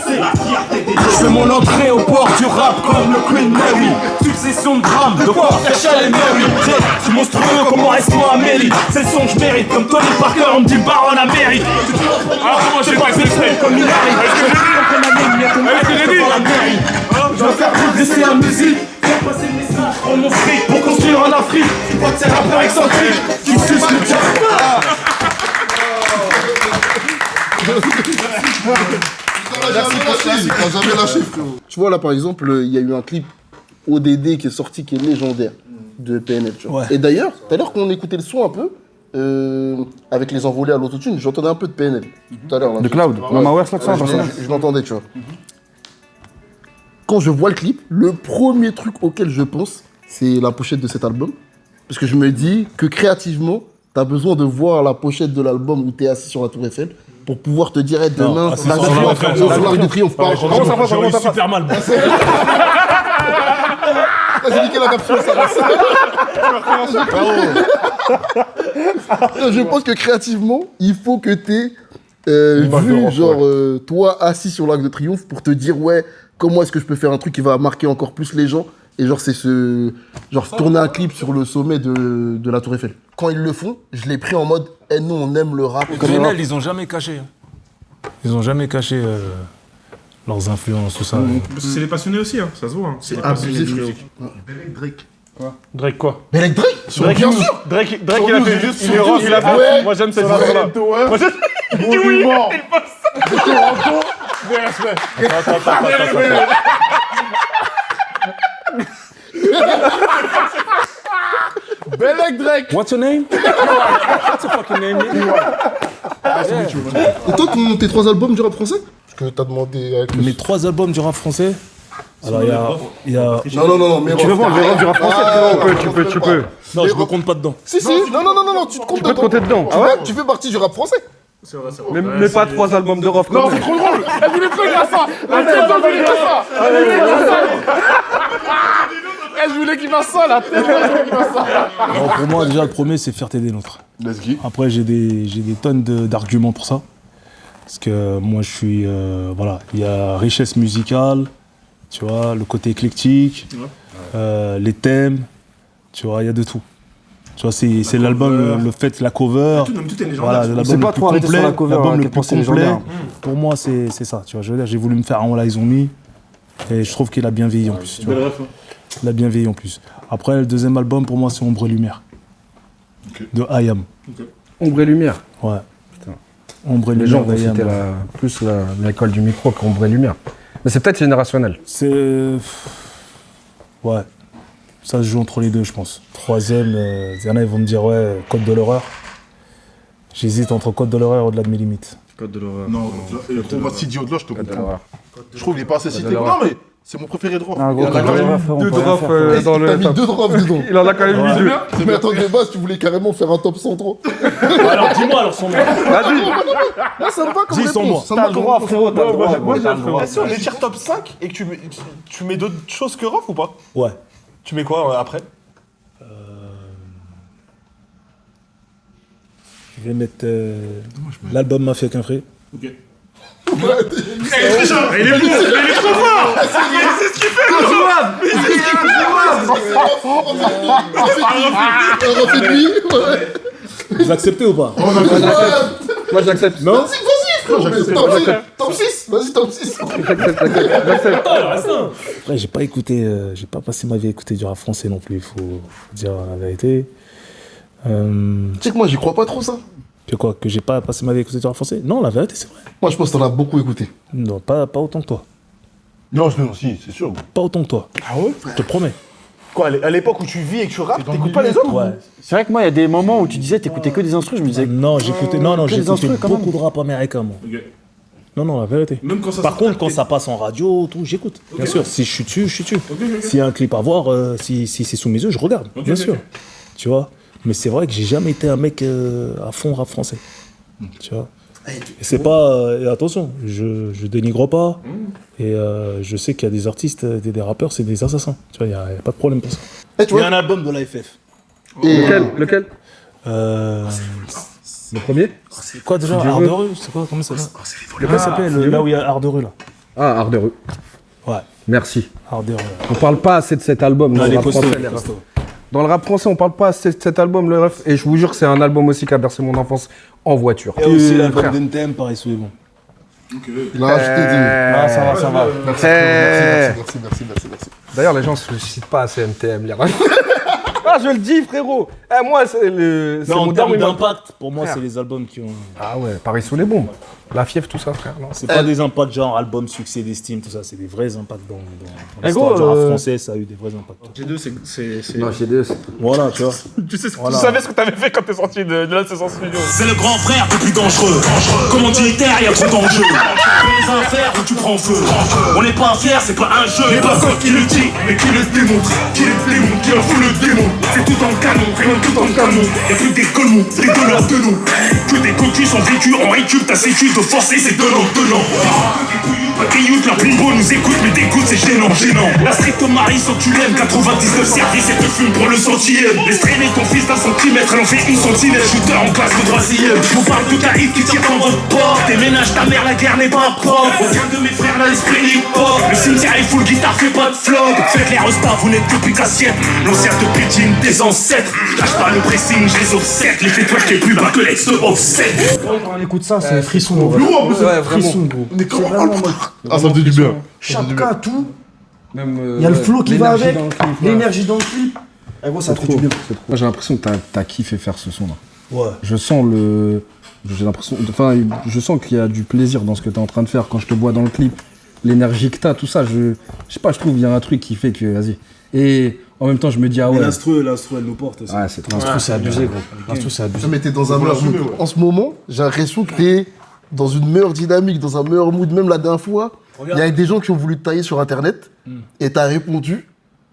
C'est la fierté des nôtres. Je fais mon entrée au port du rap comme le Queen Mary. Succession de drames, de quoi faire chialer Mary. Je suis monstrueux comme Resmo Amélie. C'est le son que je mérite, comme Tony Parker, on me dit Baron Amérique. Je vais pas exprès comme il arrive. Je vais faire progresser la musique. Faire passer le message, prendre mon fric pour construire en Afrique. C'est pas de ces rappeurs excentriques qui sucent le diable. T'as jamais lâché, frérot. Tu vois, là, par exemple, il y a eu un clip ODD qui est sorti, qui est légendaire, de PNL, tu vois. Ouais. Et d'ailleurs, tout à l'heure, quand on écoutait le son un peu, avec les envolées à l'autotune, j'entendais un peu de PNL. Tout à l'heure, là. De Cloud. Mama West, là, ça, Je l'entendais, tu vois. Quand je vois le clip, le premier truc auquel je pense, c'est la pochette de cet album. Parce que je me dis que créativement, t'as besoin de voir la pochette de l'album où t'es assis sur la Tour Eiffel pour pouvoir te dire, demain, assis la sur la Tour Eiffel, au Soir de Triomphe. Comment ça va, super mal. J'ai niqué la capsule, ça va. Je pense que créativement, il faut que t'aies vu, genre, toi assis sur l'Arc de Triomphe pour te dire, ouais, comment est-ce que je peux faire un truc qui va marquer encore plus les gens. Et genre, c'est tourner un clip sur le sommet de la Tour Eiffel. Quand ils le font, je l'ai pris en mode, nous, on aime le rap. PNL, ils ont jamais caché. Ils ont jamais caché leurs influences, tout ça. C'est les passionnés aussi, hein, ça se voit. Hein. C'est abusé, frérot. Drake quoi? Mais avec Drake, bien sûr. Drake il a fait juste une erreur, il a fait. Ouais. Moi j'aime cette histoire-là. Moi j'aime. Monument. Belek Drake. What's your name? What's your fucking name? Et toi, tes 3 albums du rap français? Parce que t'as demandé avec Mes 3 albums du rap français. Alors il y a. Non, mais Tu veux voir le rap du rap français, frérot? Tu peux. Non, je me compte pas dedans. Si, non, tu te comptes Tu peux te compter dedans. Tu fais partie du rap français. Mais pas 3 albums de rap. Non, c'est trop drôle. Elle voulait pas dire ça. La tête, elle voulait pas ça. Elle voulait qu'il fasse ça, la tête, elle voulait qu'il fasse ça. Alors, pour moi, déjà, le premier, c'est Fierté des Nôtres. Let's go. Après, j'ai des tonnes d'arguments pour ça. Parce que moi, je suis. Voilà, il y a richesse musicale, tu vois, le côté éclectique, les thèmes, tu vois, il y a de tout. Tu vois, c'est l'album, le fait, la cover. Tout est légendaire. Voilà, l'album C'est pas le plus trop arrêté complet, sur la cover, l'album à le quel plus point c'est complet. légendaire. Pour moi, c'est ça, tu vois. Je veux dire, j'ai voulu me faire un Voilà, ils ont mis. Et je trouve qu'il a bien vieilli en plus. Tu vois. Il a bien vieilli en plus. Après, le deuxième album, pour moi, c'est Ombre et Lumière. De IAM. Ombre et lumière. Ouais. Ombre et Les Lumière gens vont d'IAM. citer plus l'école du micro qu'Ombre et lumière. Mais c'est peut-être générationnel. C'est. Ouais. Ça se joue entre les deux, je pense. Troisième, il y en a, ils vont me dire, ouais, Code de l'horreur. J'hésite entre Code de l'horreur et Au-delà de mes limites. Code de l'horreur. Non, pour moi, si dit au-delà, je te comprends. Je trouve qu'il est pas assez cité. l'horreur. Non, mais c'est mon préféré de rap. Un gros Il en a code de quand même l'horreur, frère, on deux peut rien drops faire. dans le. T'as mis 2 drops dedans. Il en a quand même mis 2. Mais attends, de base, tu voulais carrément faire un top 100 trop. Alors, dis-moi, alors, son nom. Là, ça me va comme Dis son réponse. Ça me T'as va le comme droit, réponse. frérot, t'as le droit. Moi, T'as le droit. si on est tiers top 5 et que tu mets d'autres choses que Rof ou pas? Ouais. Tu mets quoi après? Je vais mettre l'album Mafia qu'un frère. Ok. Il est trop fort! C'est ce qu'il fait, Refais de lui. Ouais. Vous acceptez ou pas? Moi, j'accepte. Non? Vas-y, top 6. Vas-y, top 6. Après, j'ai pas écouté, j'ai pas passé ma vie à écouter du rap français non plus, il faut dire la vérité. Tu sais que moi, j'y crois pas trop, ça. Que quoi? Que j'ai pas passé ma vie à écouter du rap français? Non, la vérité, c'est vrai. Moi, je pense que t'en as beaucoup écouté. Non, pas autant que toi. Non, si, c'est sûr. Pas autant que toi. Ah ouais? Je te promets. Quoi, à l'époque où tu vis et que tu rappes, t'écoutes pas les autres? Ouais. C'est vrai que moi, il y a des moments où tu disais t'écoutais que des instrus, je me disais. Non, j'écoutais que des j'écoutais instrus, quand même. beaucoup de rap américain, moi. Non, la vérité. Même quand ça Par sort, contre, quand ça passe en radio, tout, j'écoute. Bien sûr, si je suis dessus, je suis dessus. S'il y a un clip à voir, si c'est sous mes yeux, je regarde. Bien sûr. Tu vois. Mais c'est vrai que j'ai jamais été un mec à fond rap français. Tu vois. Et c'est pas. Et attention, je dénigre pas. Et je sais qu'il y a des artistes, des rappeurs, c'est des assassins. Tu vois, il n'y a pas de problème pour ça. Eh, tu Il y a vois, un album de l'AFF. et Lequel Le premier C'est quoi déjà? Art de rue? C'est quoi? Comment ça s'appelle? Comment ça s'appelle? Là où il y a Art de rue, là. Ah, Art de rue. Ouais, Merci. Art de rue. On parle pas assez de cet album dans Non, le les rap costauds, français. les costauds. Dans le rap français, on parle pas assez de cet album, le ref. Et je vous jure que c'est un album aussi qui a bercé mon enfance en voiture. Et aussi frère. l'album d'NTM, pareil, c'est bon. il a rajouté des. Ah, ça va, ça va. Merci. D'ailleurs, les gens ne se citent pas assez NTM, les rap. Ah, je le dis, frérot. Moi, c'est Mais en mon termes dernier d'impact, pour moi, c'est les albums qui ont. Ah ouais, Paris sous les bombes. La fièvre, tout ça, frère. Non. C'est pas des impacts genre album, succès, d'estime, tout ça, c'est des vrais impacts dans Eh l'histoire gros, du rap français, ça a eu des vrais impacts. G2, c'est. Non, j'ai deux. Voilà, tu vois. Tu sais, Voilà. tu savais ce que t'avais fait quand t'es sorti de la saison studio. C'est le grand frère le plus dangereux. Commanditaire, y'a trop d'enjeux. Les affaires où tu prends feu. On n'est pas fiers, c'est pas un jeu. Les personnes qui le dit, mais qui le démontre. Qui le démontre, qui en fout le démon. C'est tout en canon, rien tout en canon. Y'a plus des colons, c'est de leur tenons. Que des coquilles sont vécues en récup, ta sécu de forcer, c'est donnant. Patriote, la pimbo nous écoute, mais dégoûte, c'est gênant. La stricte Marie, sans que tu l'aimes, 99 services et te fume pour le centième. Laisse traîner ton fils d'un centimètre, elle en fait une sentinelle. Shooter en classe de troisième. Je vous parle de tarifs qui tirent dans votre porte. Déménage ta mère, la guerre n'est pas propre. Aucun de mes frères n'a l'esprit hip-hop. Le cimetière est full, guitare fait pas de flop. Faites les restas, vous n'êtes que plus qu'assiette. L'ancien de pitching des ancêtres. Lâche pas le pressing, je les obsèque. Les fais-toi, je t'ai plus bas que l'ex de offset. Quand on écoute ça, c'est frisson. gros. Ouais, vraiment. Frisson, gros. Mais comment C'est vraiment en mode- Ah, ça me fait du bien. Chaque cas, tout. Même, Il y a le flow qui va l'énergie avec, dans le clip, ouais. l'énergie dans le clip. Eh gros, ça C'est fait du trop. bien. Moi, j'ai l'impression que t'as kiffé faire ce son-là. Ouais. Je sens j'ai l'impression, enfin, je sens qu'il y a du plaisir dans ce que t'es en train de faire quand je te vois dans le clip. L'énergie que t'as, tout ça, je sais pas, je trouve qu'il y a un truc qui fait que, vas-y. Et en même temps, je me dis, ah ouais. L'instru, elle nous porte aussi. Ouais, c'est trop. L'instru, c'est abusé, gros. L'instru, c'est abusé. Mais t'es dans un meilleur mood. En ce moment, j'ai l'impression que t'es dans une meilleure dynamique, dans un meilleur mood. Même la dernière fois, il y a des gens qui ont voulu te tailler sur Internet et t'as répondu.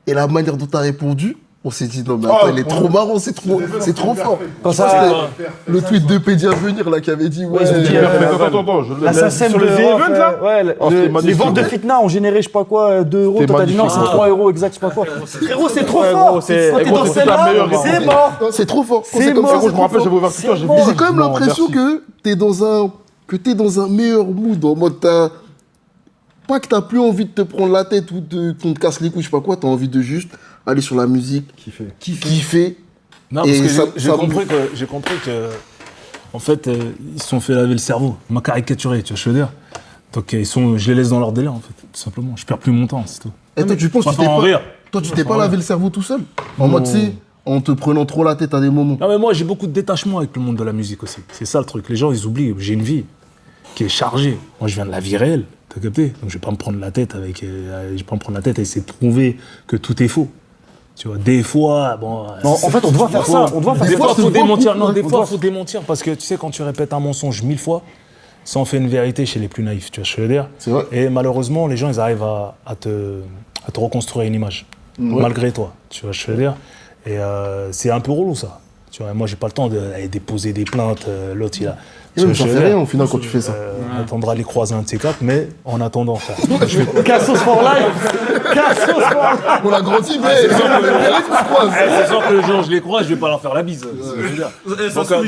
Et la manière dont t'as répondu, on s'est dit non mais attends, il est trop marrant, c'est trop fort. Quand Ça, ça, c'était le tweet de Pédia Venir là qui avait dit ouais. ils ont dit, Attends, je la SACEM sur le de The Europe, Event, là ouais, Oh, c'était les magnifique. ventes de Fitna ont généré, je sais pas quoi, 2 euros. C'était Toi, t'as dit non, magnifique. c'est 3 euros exact, je sais pas quoi. Frérot, c'est trop Ouais, fort. gros, c'est- Quand t'es gros, dans c'est celle-là, la meilleure c'est idée. mort. C'est trop fort. Quand C'est comme mort. ça, Gros, je me rappelle, j'avais ouvert Twitter, j'ai bon. vu. j'ai quand même Non, l'impression merci. que t'es dans un meilleur mood, en mode pas que t'as plus envie de te prendre la tête ou qu'on te casse les couilles, je sais pas quoi, t'as envie de juste aller sur la musique, kiffer. Non, Et parce que ça- j'ai ça- compris que, en fait, ils se sont fait laver le cerveau. On m'a caricaturé, tu vois ce que je veux dire. Donc, je les laisse dans leur délire, en fait, tout simplement. Je perds plus mon temps, c'est tout. Et toi, tu penses que tu t'es en pas, rire. toi, tu t'es pas lavé le cerveau tout seul? En mode, tu sais, en te prenant trop la tête à des moments. Non, mais moi, j'ai beaucoup de détachement avec le monde de la musique aussi. C'est ça le truc. Les gens, ils oublient. J'ai une vie qui est chargée. Moi, je viens de la vie réelle. T'as capté? Donc, je vais pas me prendre la tête avec. Je vais pas me prendre la tête à essayer de prouver que tout est faux. Tu vois, des fois, bon. Non, en fait, on doit faire ça. On doit faire Des ça. fois, faut démentir. Non, des on fois, doit- faut démentir parce que tu sais, quand tu répètes un mensonge 1000 fois, ça en fait une vérité chez les plus naïfs. Tu vois ce que je veux dire? C'est vrai. Et malheureusement, les gens, ils arrivent à te reconstruire une image, malgré toi. Tu vois ce que je veux dire? Et c'est un peu relou, ça. Tu vois, moi, j'ai pas le temps d'aller déposer des plaintes. L'autre, il a. Et même, ça fait rien au final quand tu fais ça. On attendra les croiser un de ces quatre, mais en attendant, frère. Cassos for life. Cassos for life. On a grandi, mais C'est sûr que le jour où je les croise, je vais pas leur faire la bise. Je veux dire.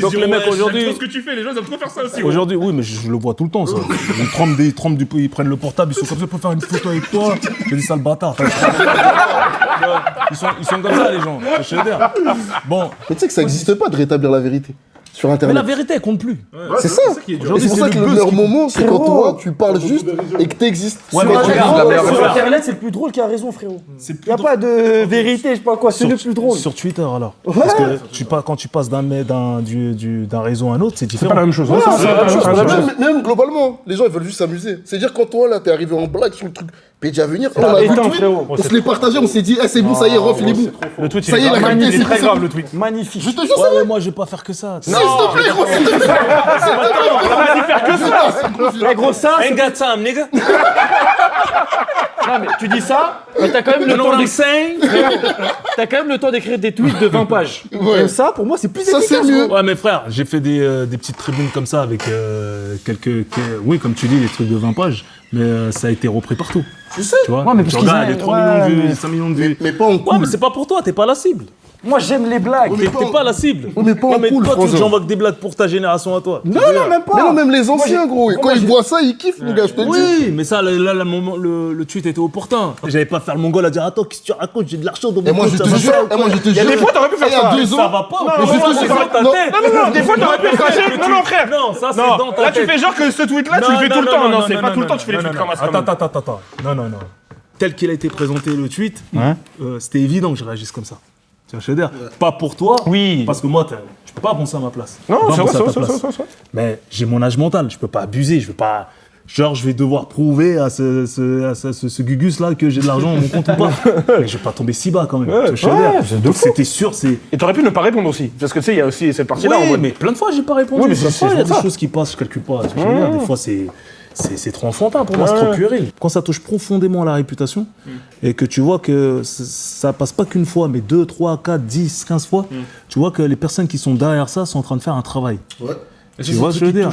Donc les mecs aujourd'hui. Ce que tu fais, les gens ils aiment trop faire ça aussi. Aujourd'hui, oui, mais je le vois tout le temps, ça. Ils prennent le portable, ils sont comme ça pour faire une photo avec toi. J'ai des sales bâtards. Ils sont comme ça, les gens. Je veux dire. Bon, Mais tu sais que ça n'existe pas de rétablir la vérité. sur Mais Internet. la vérité, elle compte plus. C'est ça. Et c'est pour ça que le meilleur moment, c'est quand toi, tu parles juste et que t'existes. Ouais, mais Sur regarde, la meilleure Sur chose. Internet, c'est le plus drôle qui a raison, frérot. Y a pas de vérité, je sais pas quoi, c'est le plus drôle. Sur Twitter, alors. Parce que quand tu passes d'un réseau à un autre, c'est C'est différent. pas la même chose. Voilà, C'est pas la même chose. même globalement, les gens ils veulent juste s'amuser. C'est-à-dire quand toi là t'es arrivé en blague sur le truc Pédia à venir, on a vu le éteint, tweet, frérot. on se l'est partagé, on s'est dit c'est bon, ça y est, Rof il est bon. Le tweet, Ça y est, la qualité, il est c'est très ça. grave, le tweet. Magnifique. Je te jure, Ouais, mais moi, je vais pas faire que ça. s'il te plaît, gros, s'il te plaît. Eh gros, ça, Ain't got time, nigga. non mais tu dis ça, mais t'as quand même le temps t'as quand même le temps d'écrire des tweets de 20 pages. Ouais. Et ça, pour moi, c'est plus Ça, efficace. c'est mieux. Ouais, mais frère, j'ai fait des petites tribunes comme ça avec oui, comme tu dis, des trucs de 20 pages, mais ça a été repris partout. Je sais. Tu vois, Ouais, mais parce tu qu'ils regardes, ont- les 3 ouais, millions de vues, mais- les 5 millions de vues. Mais pas en Ouais, cool. mais c'est pas pour toi, t'es pas la cible. Moi, j'aime les blagues. Oui, mais T'es pas la cible. Oui, mais pas en mais cool, toi, tu Franzo. j'envoie que des blagues pour ta génération à toi. Non, même pas. Mais non, même les anciens, gros. Quand ils voient ça, ils kiffent, mon gars, je te le dis. Oui, mais ça, là, le tweet était opportun. J'allais pas faire le mongol à dire attends, qu'est-ce que tu racontes, j'ai de l'argent dans mon Et moi, compte. je ça te va jure, pas ou quoi Il y a des fois, t'aurais pu faire il y a ça. 2 Ça ans. va pas. Non, mais non, c'est non, c'est non, dans ta non, tête. Non, des fois, t'aurais pu flasher. Non, frère. Non, ça c'est Non, dans ta là, tête. tu fais genre que ce tweet-là, tu le fais tout le temps. Non, c'est pas tout le temps, tu fais les tweets comme ça. Attends. Non. Tel qu'il a été présenté le tweet, c'était évident que je réagisse comme ça. Tu vois, je veux dire, pas pour toi, Oui. parce que moi, tu peux pas penser à ma place. Non, Tu peux pas c'est vrai, penser à c'est ta vrai, place. c'est vrai. Mais j'ai mon âge mental, je peux pas abuser, je veux pas. Genre, je vais devoir prouver à ce Gugus là que j'ai de l'argent dans mon compte ou pas. Mais je vais pas tomber si bas quand même. Tu vois, je veux dire. c'est de Donc, fou. c'était sûr, c'est. Et t'aurais pu ne pas répondre aussi. Parce que tu sais, il y a aussi cette partie-là en Oui, mode. mais plein de fois, j'ai pas répondu. Oui, mais Plein de c'est fois, il y a ça. des choses qui passent, je calcule pas. Tu vois, je veux dire, des fois, c'est trop enfantin pour moi, c'est trop puéril. Quand ça touche profondément à la réputation et que tu vois que ça passe pas qu'une fois, mais 2, 3, 4, 10, 15 fois, tu vois que les personnes qui sont derrière ça sont en train de faire un travail. Ouais. Tu vois ce que je veux dire?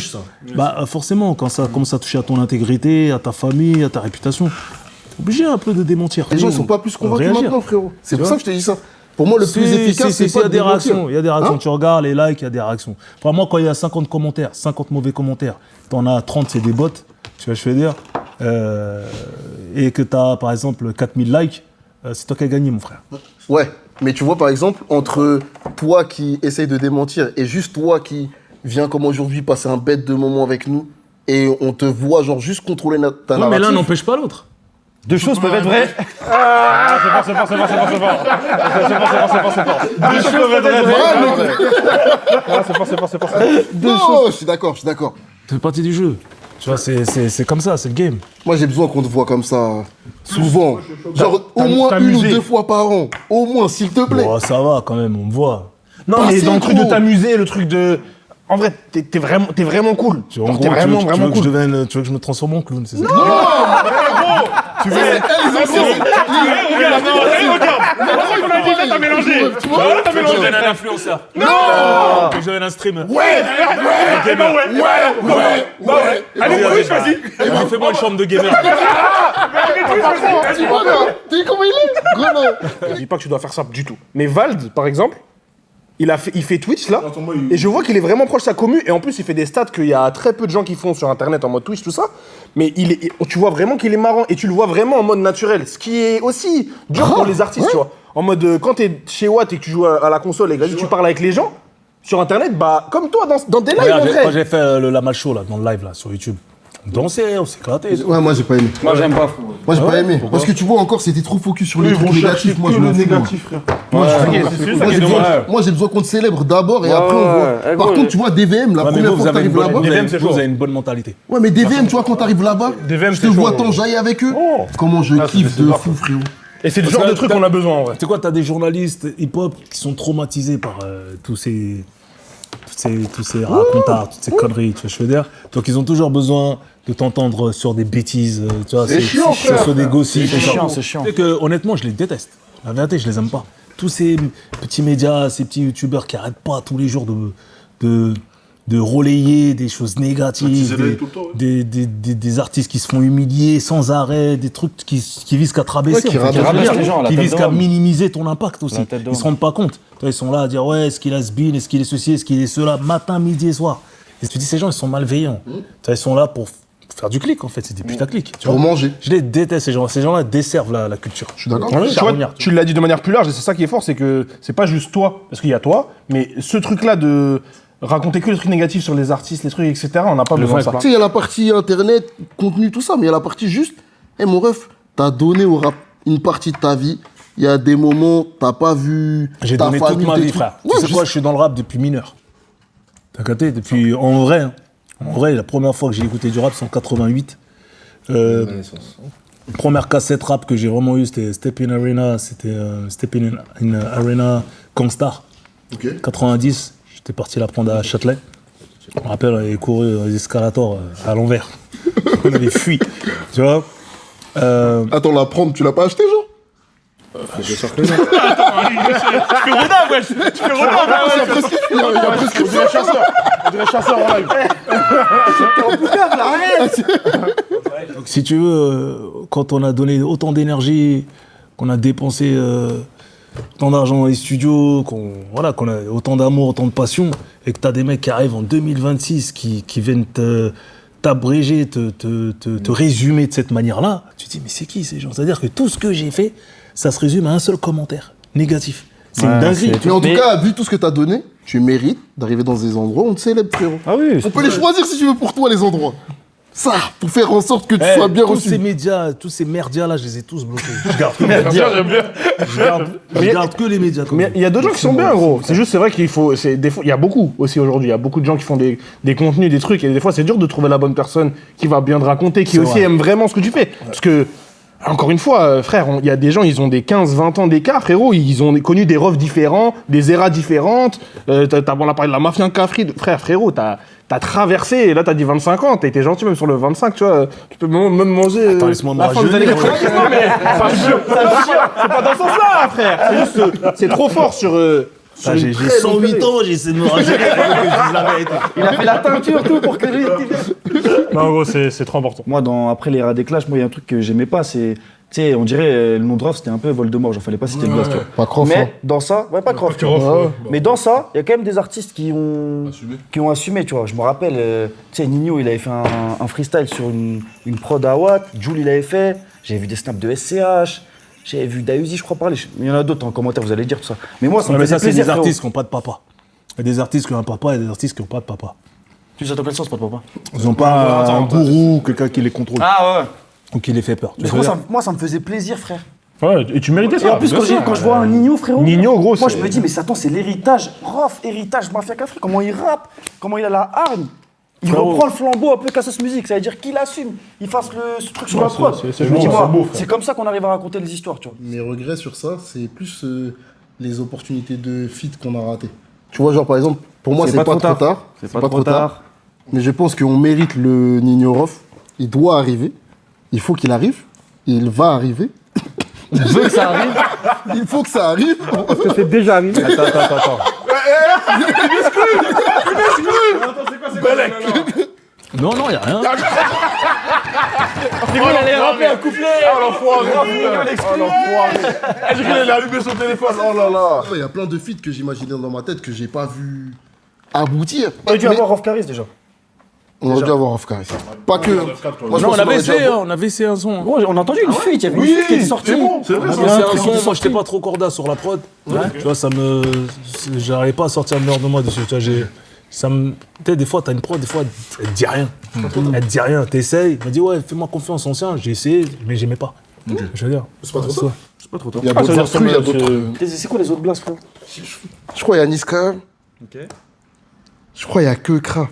Bah, forcément, quand ça commence à toucher à ton intégrité, à ta famille, à ta réputation, t'es obligé un peu de démentir. Les gens ils sont pas plus convaincus Réagir. maintenant, frérot. C'est pour vois ça que je te dis ça. Pour moi, le plus efficace, c'est il y pas a de des démentir. réactions, il y a des réactions. Hein Tu regardes les likes, il y a des réactions. Enfin, moi, quand il y a 50 commentaires, 50 mauvais commentaires, t'en as 30, c'est des bots, tu vois, je veux dire, et que t'as, par exemple, 4000 likes, c'est toi qui as gagné, mon frère. Ouais, mais tu vois, par exemple, entre toi qui essaye de démentir et juste toi qui viens comme aujourd'hui passer un bête de moment avec nous et on te voit genre juste contrôler ta Ouais, mais narrative. l'un n'empêche pas l'autre. Deux choses peuvent être vraies. C'est fort. Deux choses peuvent être vraies. C'est fort. Non, je suis d'accord. Ça fait partie du jeu. Tu vois, c'est comme ça, c'est le game. Moi, j'ai besoin qu'on te voit comme ça souvent. Genre, au moins une ou t'amuser. 2 fois par an. Au moins, s'il te plaît. Bon, ça va quand même, on me voit. Non, Pas mais assez dans le truc trop. de t'amuser, le truc de. En vrai, t'es vraiment cool. En Genre, gros, t'es vraiment tu veux cool. que je devienne, tu veux que je me transforme en clown, c'est ça? T'as mélangé. Tu veux que je devienne un influenceur? Non! Que je devienne un streamer? Allez, Twitch, vas-y. Fais-moi une chambre de gamer. Tu vois, là, t'as vu comment il est Grenat. Je dis pas que tu dois faire ça du tout. Mais Vald, par exemple, il fait Twitch là, et je vois qu'il est vraiment proche de sa commu, et en plus il fait des stats qu'il y a très peu de gens qui font sur internet en mode Twitch, tout ça, mais tu vois vraiment qu'il est marrant, et tu le vois vraiment en mode naturel, ce qui est aussi dur pour les artistes, tu vois. En mode, quand t'es chez Watt et que tu joues à la console et que vas-y, tu parles avec les gens, sur internet, bah comme toi, dans des lives en Regarde, vrai. quand j'ai fait le Lamal Show là, dans le live là, sur YouTube, on dansait, on s'éclatait. Ouais, moi, j'ai pas aimé. Moi, j'aime pas. Moi, j'ai pas aimé. Parce que tu vois, encore, c'était trop focus sur les trucs négatifs. Moi, je m'en fous. frère. Moi, dommage. moi, j'ai besoin qu'on te célèbre d'abord et après on ouais, voit. Par gros, contre, tu vois, DVM, la Ouais, mais première vous, fois que t'arrives là-bas. DVM, c'est chaud. vous avez une bonne mentalité. Ouais, mais DVM, tu vois, quand t'arrives là-bas, DVM, je te c'est vois chaud. t'enjailler avec eux. Oh. Comment je kiffe c'est de grave. fou, frérot. Et c'est le Parce genre que de truc t'as- qu'on a besoin en vrai. Tu sais quoi, t'as des journalistes hip-hop qui sont traumatisés par tous ces racontards, toutes ces conneries, tu vois, je veux dire. Donc ils ont toujours besoin de t'entendre sur des bêtises, tu vois, chiant, frère. sur des gossips. C'est tout ça. chiant, c'est chiant. Tu sais que honnêtement, je les déteste. La vérité, je les aime pas. Tous ces petits médias, ces petits youtubeurs qui arrêtent pas tous les jours de relayer des choses négatives, des artistes qui se font humilier sans arrêt, des trucs qui visent qu'à te rabaisser, Ouais, qui en fait, rabaissent les gens, la qui tête visent de qu'à homme. minimiser ton impact aussi. La tête de Ils se homme. rendent pas compte. Tu vois, ils sont là à dire ouais, est-ce qu'il a ce est-ce qu'il est ceci, est-ce qu'il est cela, matin, midi et soir. Et tu dis ces gens, ils sont malveillants. Tu vois, ils sont là pour faire du clic en fait, c'est des putaclics. Tu Pour vois. manger. Je les déteste ces gens. Ces gens-là desservent la culture. Je suis d'accord. Tu vois, Charognard, tu l'as dit de manière plus large, et c'est ça qui est fort, c'est que c'est pas juste toi, parce qu'il y a toi, mais ce truc-là de raconter que les trucs négatifs sur les artistes, les trucs, etc. On n'a pas besoin de ça. Tu sais, il y a la partie internet, contenu, tout ça, mais il y a la partie juste, mon ref, t'as donné au rap une partie de ta vie. Il y a des moments, t'as pas vu J'ai ta donné famille, toute ma tes vie, trucs. frère. Ouais, Tu sais quoi, je suis dans le rap depuis mineur. T'as capté? Depuis, en vrai, hein. En vrai, la première fois que j'ai écouté du rap, c'est en 88. La première cassette rap que j'ai vraiment eue, c'était Step in Arena, c'était Step in Arena Gangstar. Ok. 90, j'étais parti la prendre à Châtelet. Je me rappelle, on avait couru les escalators à l'envers. On avait fui, tu vois. Attends, la prendre, tu l'as pas acheté, genre? Tu fais Roda, wesh. Tu fais Roda, wesh. Il y a presque On dirait chasseur en live. Donc, si tu veux, quand on a donné autant d'énergie, qu'on a dépensé autant d'argent dans les studios, qu'on a autant d'amour, autant de passion, et que tu as des mecs qui arrivent en 2026 qui viennent t'abréger, te résumer de cette manière-là, tu te dis, mais c'est qui ces gens? C'est-à-dire que tout ce que j'ai fait, ça se résume à un seul commentaire négatif. C'est une dinguerie. Mais en tout cas, vu tout ce que t'as donné, tu mérites d'arriver dans des endroits où on te célèbre, frérot. Ah oui, On peut les choisir si tu veux pour toi, les endroits. Ça, pour faire en sorte que tu sois bien tous reçu. ces médias, tous ces merdias-là, je les ai tous bloqués. Je garde que les médias. Je garde que les médias. comme Mais ça. il y a d'autres gens qui sont bien, gros. C'est juste, c'est vrai qu'il faut. Il y a beaucoup aussi aujourd'hui. Il y a beaucoup de gens qui font des contenus, des trucs. Et des fois, c'est dur de trouver la bonne personne qui va bien te raconter, qui aussi vrai. aime vraiment ce que tu fais. Parce que, encore une fois, frère, il y a des gens, ils ont des 15-20 ans d'écart, frérot. Ils ont connu des refs différents, des éras différentes. On a parlé de la mafia Cafri. Frérot, t'as traversé, et là t'as dit 25 ans, t'as été gentil même sur le 25, tu vois, tu peux même manger laisse-moi me la fin des années rajeunir, 80. Non, mais c'est pas dans ce sens-là, frère. C'est juste, c'est trop fort sur J'ai 108 ans, j'ai essayé de me rajeunir. il a fait la teinture, tout, pour que lui... Non, gros, c'est trop important. Moi, après les rats des clashs, moi, il y a un truc que j'aimais pas, c'est... Tu sais, on dirait, le nom de Rof, c'était un peu Voldemort, genre fallait pas citer le gosse, tu vois. Pas Croft, hein. Mais dans ça, ouais, pas Croft, tu vois. Mais dans ça, il y a quand même des artistes qui ont assumé, tu vois. Je me rappelle, tu sais, Nino, il avait fait un freestyle sur une prod à Watt, Jul, il avait fait, j'avais vu des snaps de SCH, j'avais vu Dayuzi, je crois, parler. Il y en a d'autres en commentaire, vous allez dire tout ça. Mais moi, ça me mais faisait ça, c'est plaisir, des frérot. artistes qui n'ont pas de papa. Il y a des artistes qui ont un papa et des artistes qui n'ont pas de papa. Tu sais dans quel sens, pas de papa? Ils n'ont pas un gourou, quelqu'un qui les contrôle Ah ouais. ou qui les fait peur. Tu Mais vois ce que je veux dire moi, ça me faisait plaisir, frère. Ouais, et tu méritais Et ça. en plus, bien sûr. quand je vois un Nino, frérot, Nino, gros, moi c'est- je me dis, mais attends, c'est l'héritage, Rof, héritage Mafia Cafri, comment il rappe, comment il a la hargne. Il Frérot. reprend le flambeau un peu Cassos Music, ça veut dire qu'il assume, il fasse ce truc sur Ouais, la prod. c'est Je me dis, beau, moi, c'est beau, frère. c'est comme ça qu'on arrive à raconter les histoires, tu vois. Mes regrets sur ça, c'est plus les opportunités de feat qu'on a ratées. Tu vois, genre par exemple, pour moi, c'est pas trop tard. C'est pas trop tard. Mais je pense qu'on mérite le Nino Rof. Il doit arriver. Il faut qu'il arrive. Il va arriver. Il veut que ça arrive. Il faut que ça arrive. C'est déjà arrivé. Attends. Non, il n'y a rien. Il allait rappeler un couplet. Oh l'enfoiré. J'ai cru qu'il allait allumer son téléphone. Oh là là. Il y a plein de feats que j'imaginais dans ma tête que j'ai pas vu aboutir. On aurait dû Mais avoir Rof Caris déjà. on aurait dû avoir Rof Caris. Pas que. Moi, je Non, pense on qu'on avait aurait dû essayé, avoir- on avait essayé un son. Gros, on a entendu une fuite, il y avait une fuite qui est sortie. C'est vrai, On ça. avait essayé un truc qui est son, moi sorti. j'étais pas trop corda sur la prod. Tu vois, j'arrivais pas à sortir le meilleur de moi dessus. Tu vois, tu sais, des fois, t'as une prod, des fois, elle te dit rien. Elle te dit rien, t'essayes. Elle me dit, ouais, fais-moi confiance, ancien. J'ai essayé, mais j'aimais pas. Je veux dire. C'est pas trop tard. C'est pas trop tard. Il y a d'autres instrus, il y a d'autres. C'est quoi les autres blasts, frère? Je crois qu'il y a Niska. Je crois qu'il y a que Kra.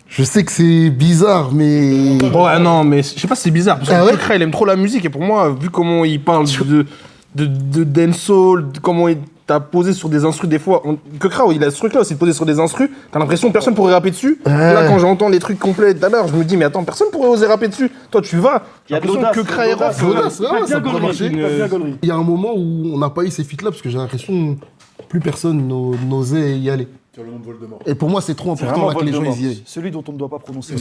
Je sais que c'est bizarre, mais. Ouais, non, mais je sais pas si c'est bizarre. Parce que Ah ouais Kekra, il aime trop la musique. Et pour moi, vu comment il parle de dancehall, comment il t'a posé sur des instrus des fois. Kekra, il a ce truc-là aussi de poser sur des instrus. T'as l'impression que personne pourrait rapper dessus. Là, quand j'entends les trucs complets tout à l'heure, je me dis, mais attends, personne pourrait oser rapper dessus. Toi, tu vas. Il y a de l'impression l'audace, que Kekra il y et a de Rof. l'audace. C'est vrai, ça pourrait marcher. Gaulerie. Il y a un moment où on n'a pas eu ces feats-là parce que j'ai l'impression que plus personne n'osait y aller. Et pour moi, c'est trop C'est important vraiment là, que les gens Voldemort. ils y aillent. Celui dont on ne doit pas prononcer.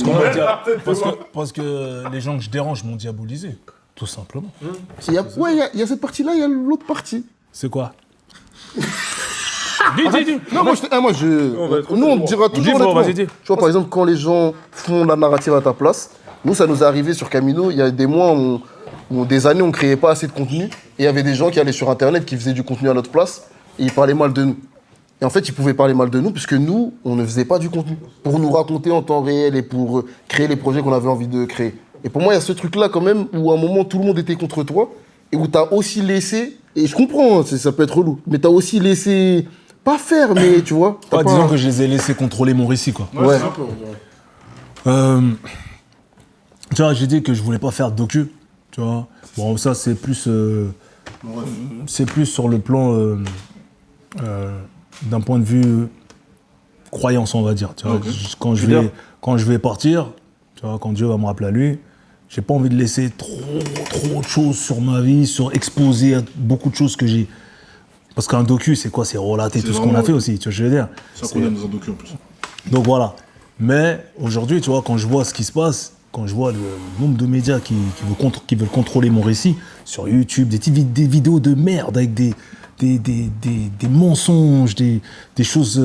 Parce que les gens que je dérange m'ont diabolisé. Tout simplement. Il y a cette partie-là, il y a l'autre partie. C'est quoi? Non, nous, on dira toujours bro, honnêtement. vas-y, dis. Tu vois, par exemple, quand les gens font la narrative à ta place, nous, ça nous est arrivé sur Camino, il y a des mois où des années, on ne créait pas assez de contenu, et il y avait des gens qui allaient sur Internet, qui faisaient du contenu à notre place, et ils parlaient mal de nous. Et en fait, ils pouvaient parler mal de nous, puisque nous, on ne faisait pas du contenu. Pour nous raconter en temps réel et pour créer les projets qu'on avait envie de créer. Et pour moi, il y a ce truc-là quand même, où à un moment, tout le monde était contre toi, et où tu as aussi laissé, et je comprends, ça peut être relou, mais tu as aussi laissé, pas faire, mais tu vois. Disons que je les ai laissés contrôler mon récit, quoi. Ouais. Tu vois, j'ai dit que je voulais pas faire de docu, tu vois. Bon, ça, c'est plus sur le plan d'un point de vue croyance, on va dire. Tu vois. Quand je vais partir, tu vois, quand Dieu va me rappeler à lui, j'ai pas envie de laisser trop de choses sur ma vie, exposer à beaucoup de choses que j'ai. Parce qu'un docu, c'est quoi? C'est relater tout ce qu'on a fait aussi, tu vois ce que je veux dire. Ça qu'on aime dans un docu en plus. Donc voilà. Mais aujourd'hui, tu vois, quand je vois ce qui se passe, quand je vois le nombre de médias qui veulent contrôler mon récit sur YouTube, des vidéos de merde avec des mensonges, des choses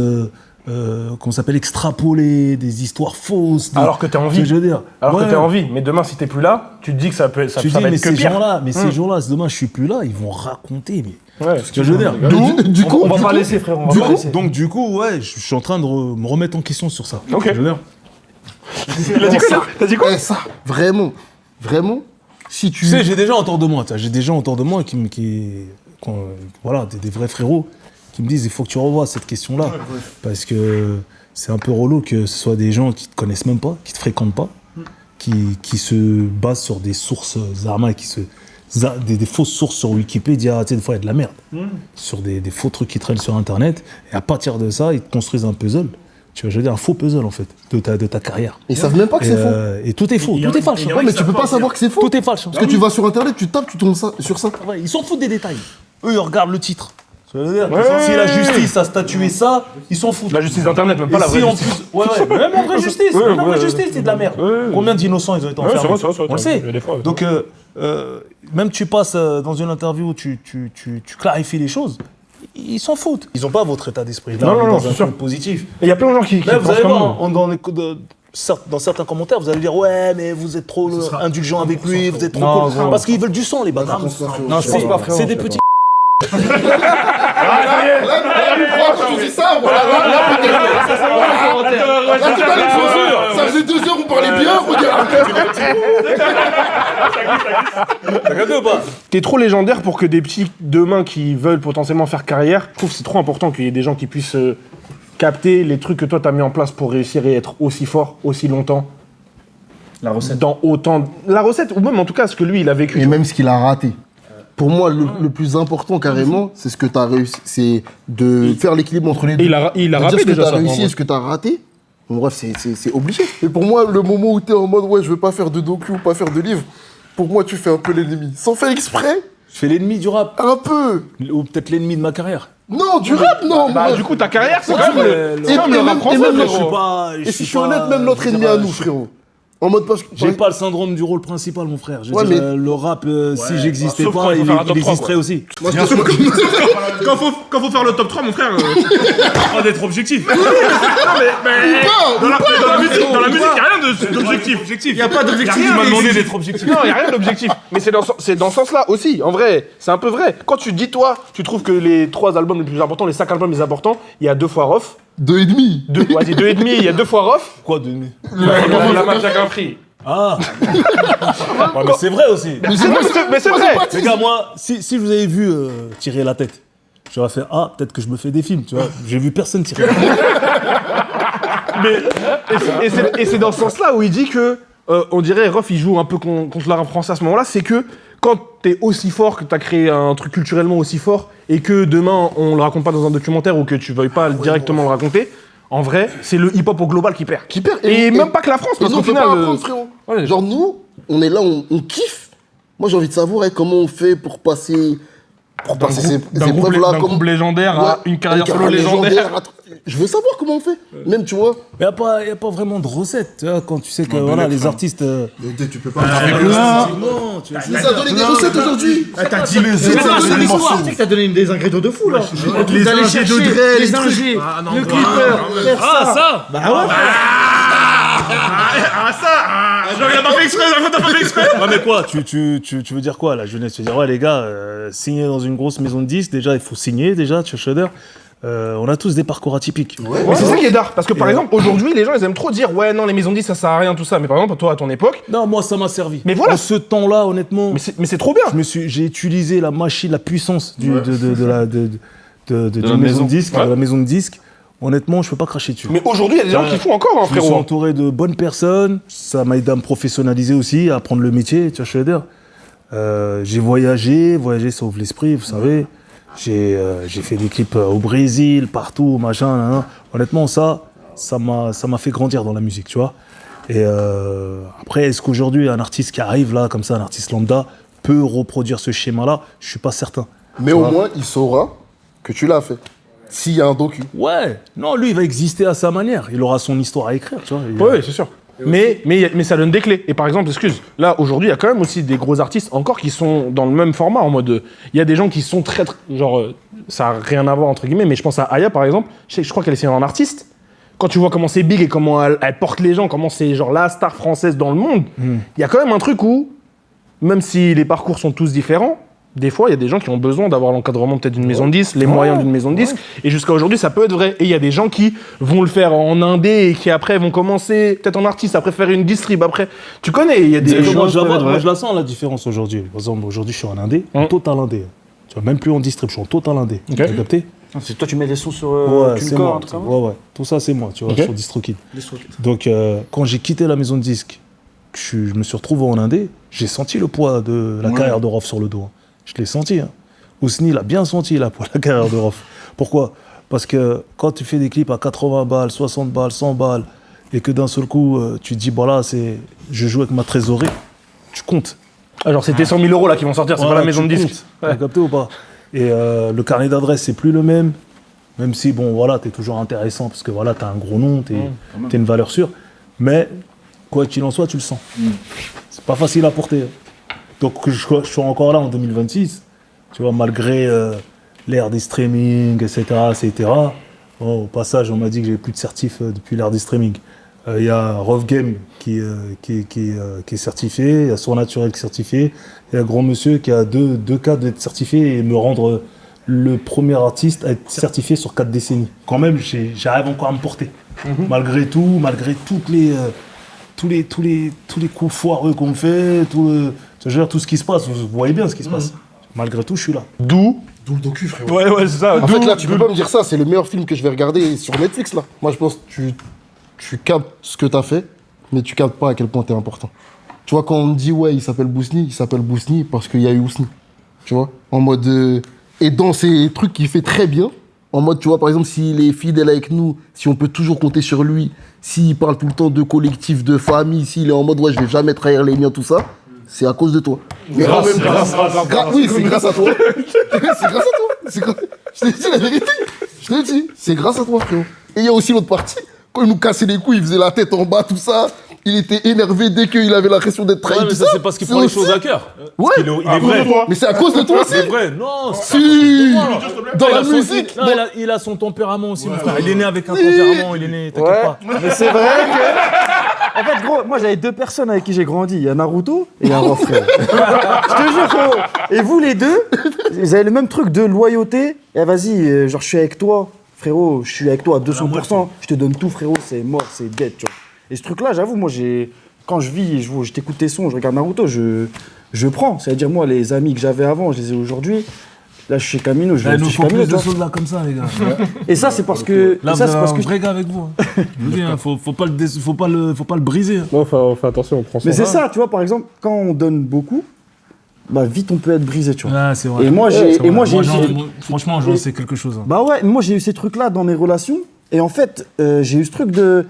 qu'on s'appelle extrapolées, des histoires fausses. Alors que t'es en vie. Je veux dire. Alors Ouais. que t'es en vie. Mais demain, si t'es plus là, tu te dis que ça va Tu dis, être mais que ces pire. gens-là, ces jours-là, si demain je suis plus là, ils vont raconter. Mais Ouais. ce que je veux dire. Du coup, On va pas laisser, frère. On va pas laisser. Donc du coup, ouais, je suis en train de me remettre en question sur ça. Ok. Je veux dire. Il a dit quoi? T'as dit quoi? ça, vraiment, si tu... Tu sais, j'ai des gens autour de moi, voilà, des vrais frérots, qui me disent il faut que tu revoies cette question-là. Parce que c'est un peu relou que ce soit des gens qui te connaissent même pas, qui te fréquentent pas, qui se basent sur des sources arnaques, des fausses sources sur Wikipédia, tu sais, des fois il y a de la merde. Sur des faux trucs qui traînent sur Internet. Et à partir de ça, ils te construisent un puzzle. Tu vois, je veux dire, un faux puzzle en fait, de ta carrière. Ils savent même pas que c'est faux. Et tout est faux, tout est falche. Ouais, mais tu peux pas savoir que c'est faux. Tout est falche. Parce que tu vas sur Internet, tu tapes, tu tombes sur ça. Ouais, ils s'en foutent des détails. Eux, ils regardent le titre. Ça veut dire, si la justice a statué ça, ils s'en foutent. La justice d'internet, même pas Et la si vraie en justice. plus, même en vraie justice, c'est de la merde. Combien d'innocents ils ont été enfermés? c'est vrai, On le sait. des fois, Donc, même tu passes dans une interview, tu clarifies les choses, ils s'en foutent. Ils n'ont pas votre état d'esprit. Là, Non, on est non, dans c'est un sûr. truc positif. Et il y a plein de gens qui Là, vous pensent allez comme voir, nous. dans certains commentaires, vous allez dire ouais, mais vous êtes trop indulgent avec lui, vous êtes trop Non, cool. frérot. Parce qu'ils veulent du sang, les bâtards. Non, je pense pas, frérot. C'est des petits. Tu dis ça, voilà. Ça faisait 2 heures, on parlait bien, regarde. T'as capté ou pas? T'es trop légendaire pour que des petits demain qui veulent potentiellement faire carrière, je trouve que c'est trop important qu'il y ait des gens qui puissent capter les trucs que toi t'as mis en place pour réussir et être aussi fort, aussi longtemps. La recette. Dans autant... La recette, ou même en tout cas ce que lui il a vécu. Et même ce qu'il a raté. Pour moi, le plus important, carrément, c'est ce que tu as réussi. C'est de faire l'équilibre entre les deux. Et il a C'est-à-dire rappelé ce que tu déjà as ça. réussi et ce que tu as raté. Bon, bref, c'est obligé. Et pour moi, le moment où tu es en mode, ouais, je veux pas faire de docu ou pas faire de livre, pour moi, tu fais un peu l'ennemi. Sans faire exprès, Je fais l'ennemi du rap. un peu. Ou peut-être l'ennemi de ma carrière. Non, du rap, non. Bah moi. du coup ta carrière c'est Ouais, quand même et le même- rap et français, même- frérot. Et si je suis honnête, même notre ennemi à nous, frérot. En mode parce que. J'ai pas le syndrome du rôle principal, mon frère. Je veux Ouais, dire, mais- le rap, si j'existais sauf quand pas, il faut il faire un top 3, existerait quoi. aussi. Moi, je te trouve comme- Quand faut faire le top 3 mon frère. Pas d'être objectif. Ou pas, Dans la musique, il n'y a rien d'objectif. Il n'y a pas d'objectif. Tu m'as demandé d'être objectif. Non, il n'y a rien d'objectif. Mais c'est dans ce sens-là aussi, en vrai. C'est un peu vrai. Quand tu dis, toi, tu trouves que les 3 albums les plus importants, les 5 albums les plus importants, il y a 2 fois Rof. 2,5. Vas-y, 2,5, il y a 2 fois Rof. Quoi de La match à prix. Ah ouais, mais c'est vrai aussi. Mais c'est vrai. Les gars, moi, si je vous avais vu tirer la tête, j'aurais fait ah, peut-être que je me fais des films, tu vois. J'ai vu personne tirer la tête. Et c'est dans ce sens-là où il dit que, on dirait, Rof, il joue un peu contre la rap français à ce moment-là, c'est que quand t'es aussi fort, que t'as créé un truc culturellement aussi fort, et que demain, on le raconte pas dans un documentaire ou que tu veuilles pas directement le raconter, en vrai, c'est le hip-hop au global qui perd. Qui perd. Et même pas que la France, Et parce nous, on qu'au peut pas final... apprendre, frérot. ouais. Genre, nous, on est là, on kiffe. Moi, j'ai envie de savoir comment on fait pour passer. Pour passer ces épreuves-là. d'un groupe légendaire à Ouais, une carrière solo légendaire. Je veux savoir comment on fait. Même, tu vois. Il n'y a pas vraiment de recette, tu vois, quand tu sais que voilà, les artistes. Tu peux pas. Effectivement, tu Il nous a donné des recettes aujourd'hui. T'as dit les t'as donné des ingrédients de fou là. Les D'aller ingés de chercher Dre, les ingés, le clipper, faire ça. ça Bah ouais. Ouais, mais quoi, tu veux dire quoi, la jeunesse? Tu veux dire, ouais, les gars, signer dans une grosse maison de disques, déjà, il faut signer, déjà, tu vois, Shudder. On a tous des parcours atypiques. Mais c'est ça qui est d'art. Parce que par exemple, aujourd'hui, les gens, ils aiment trop dire, ouais, non, les maisons de disques, ça sert à rien, tout ça. Mais par exemple, toi, à ton époque. Non, moi, ça m'a servi. Mais voilà. En ce temps-là, honnêtement, Mais c'est trop bien. j'ai utilisé la machine, la puissance de la maison de disques, Ouais. de la maison de disques. Honnêtement, je peux pas cracher dessus. Mais aujourd'hui, il y a des gens qui font encore, hein, Je me suis frérot. entouré de bonnes personnes. Ça m'a aidé à me professionnaliser aussi, à apprendre le métier. Tu vois, je veux dire. J'ai voyagé sauve l'esprit, vous savez. J'ai fait des clips au Brésil, partout, machin. Nan, nan. Honnêtement, ça m'a fait grandir dans la musique, tu vois. Et après, est-ce qu'aujourd'hui, un artiste qui arrive là, comme ça, un artiste lambda, peut reproduire ce schéma-là? Je suis pas certain. Mais au moins, il saura que tu l'as fait. S'il y a un docu. Ouais, non, lui, il va exister à sa manière. Il aura son histoire à écrire, tu vois. Oui, c'est sûr. Mais ça donne des clés. Et par exemple, là, aujourd'hui, il y a quand même aussi des gros artistes encore qui sont dans le même format, en mode. Il y a des gens qui sont très genre, ça n'a rien à voir, entre guillemets, mais je pense à Aya, par exemple. Je crois qu'elle est un artiste. Quand tu vois comment c'est big et comment elle porte les gens, comment c'est genre la star française dans le monde, il y a quand même un truc où, même si les parcours sont tous différents, des fois, il y a des gens qui ont besoin d'avoir l'encadrement peut-être d'une maison de disques, les moyens d'une maison de disques, et jusqu'à aujourd'hui, ça peut être vrai. Et il y a des gens qui vont le faire en indé et qui après vont commencer peut-être en artiste, après faire une distrib, après... Tu connais, il y a des Moi, choses... je la sens, la différence aujourd'hui. Par exemple, aujourd'hui, je suis en indé, en total indé. Tu vois, même plus en distrib, je suis en total indé. Ok. Tu as capté? C'est toi, tu mets les sons sur Ouais, c'est TuneCore, moi. un truc comme ça. Ouais. Tout ça, c'est moi, tu vois, Ok. sur DistroKid. Donc, quand j'ai quitté la maison de disques, je me suis retrouvé en indé, j'ai senti le poids de la carrière de Rof sur le dos. Hein. Je l'ai senti. Hein. Ousni l'a bien senti, là, pour la carrière de Rof. Pourquoi? Parce que quand tu fais des clips à 80 balles, 60 balles, 100 balles, et que d'un seul coup, tu te dis, bon là, je joue avec ma trésorerie, tu comptes. Alors c'était 100 000 € là qui vont sortir, c'est Voilà, pas la maison de tu disques. comptes. T'as capté ou pas? Et le carnet d'adresse, c'est plus le même. Même si, bon, voilà, t'es toujours intéressant parce que voilà, t'as un gros nom, t'es une valeur sûre. Mais, quoi qu'il en soit, tu le sens. C'est pas facile à porter. Donc, je suis encore là en 2026. Tu vois, malgré l'ère des streamings, etc. Bon, au passage, on m'a dit que j'ai plus de certif depuis l'ère des streamings. Il y a Rough Game qui est certifié, il y a Sourd Naturel qui est certifié, il y a Grand Monsieur qui a deux cas d'être certifié et me rendre le premier artiste à être certifié sur 4 décennies. Quand même, j'arrive encore à me porter. Malgré tout, malgré tous les coups foireux qu'on fait, tout ce qui se passe, vous voyez bien ce qui se passe. Malgré tout, je suis là. D'où D'où le docu, frérot. Ouais, c'est ça. En fait, là, tu peux pas me dire ça, c'est le meilleur film que je vais regarder sur Netflix, là. Moi, je pense que tu captes ce que t'as fait, mais tu captes pas à quel point t'es important. Tu vois, quand on me dit, ouais, il s'appelle Bousni parce qu'il y a eu Ousni. Tu vois, en mode... et dans ces trucs qu'il fait très bien, en mode, tu vois, par exemple, s'il est fidèle avec nous, si on peut toujours compter sur lui, s'il parle tout le temps de collectif, de famille, s'il est en mode, ouais, je vais jamais trahir les miens, tout ça, c'est à cause de toi. Mais en même temps, oui, c'est grâce à toi. C'est grâce à toi. Je t'ai dit la vérité. Je t'ai dit, c'est grâce à toi, frérot. Et il y a aussi l'autre partie. Quand il nous cassait les couilles, il faisait la tête en bas, tout ça. Il était énervé dès qu'il avait l'impression d'être trahi. Ouais, mais tout ça, c'est parce qu'il C'est prend les aussi- choses à cœur. Ouais. Il est vrai. Mais c'est à cause de toi aussi. C'est vrai, non. Si. Dans Il la a son- musique. non, il a son tempérament aussi, mon frère. Il est né avec un tempérament, il est né, t'inquiète Ouais, pas. mais c'est vrai que... En fait, gros, moi j'avais 2 personnes avec qui j'ai grandi. Il y a Naruto et il y a Rof, frère. Je te jure, frérot. Et vous, les deux, vous avez le même truc de loyauté. Et vas-y, genre, je suis avec toi, frérot, je suis avec toi à 200%. Je te donne tout, frérot, c'est mort, c'est dead, tu vois. Et ce truc-là, j'avoue, moi, quand je vis, je t'écoute tes sons, je regarde Naruto, je prends. C'est-à-dire, moi, les amis que j'avais avant, je les ai aujourd'hui. Là, je suis chez Camino, je vais nous chez faut Camino, plus de tu vois. choses là comme ça, les gars. Et ça, c'est parce que... Là, et ça, vous c'est avez parce un que vrai gars avec vous. Hein. Je vous dis, hein, faut pas le briser. Hein. Bon, on fait attention, on prend ça. Mais c'est ça, tu vois, par exemple, quand on donne beaucoup, bah vite on peut être brisé, tu vois. Ah, c'est vrai. Et moi, Franchement, j'en sais quelque chose. Hein. Bah ouais, moi j'ai eu ces trucs-là dans mes relations, et en fait, j'ai eu ce truc de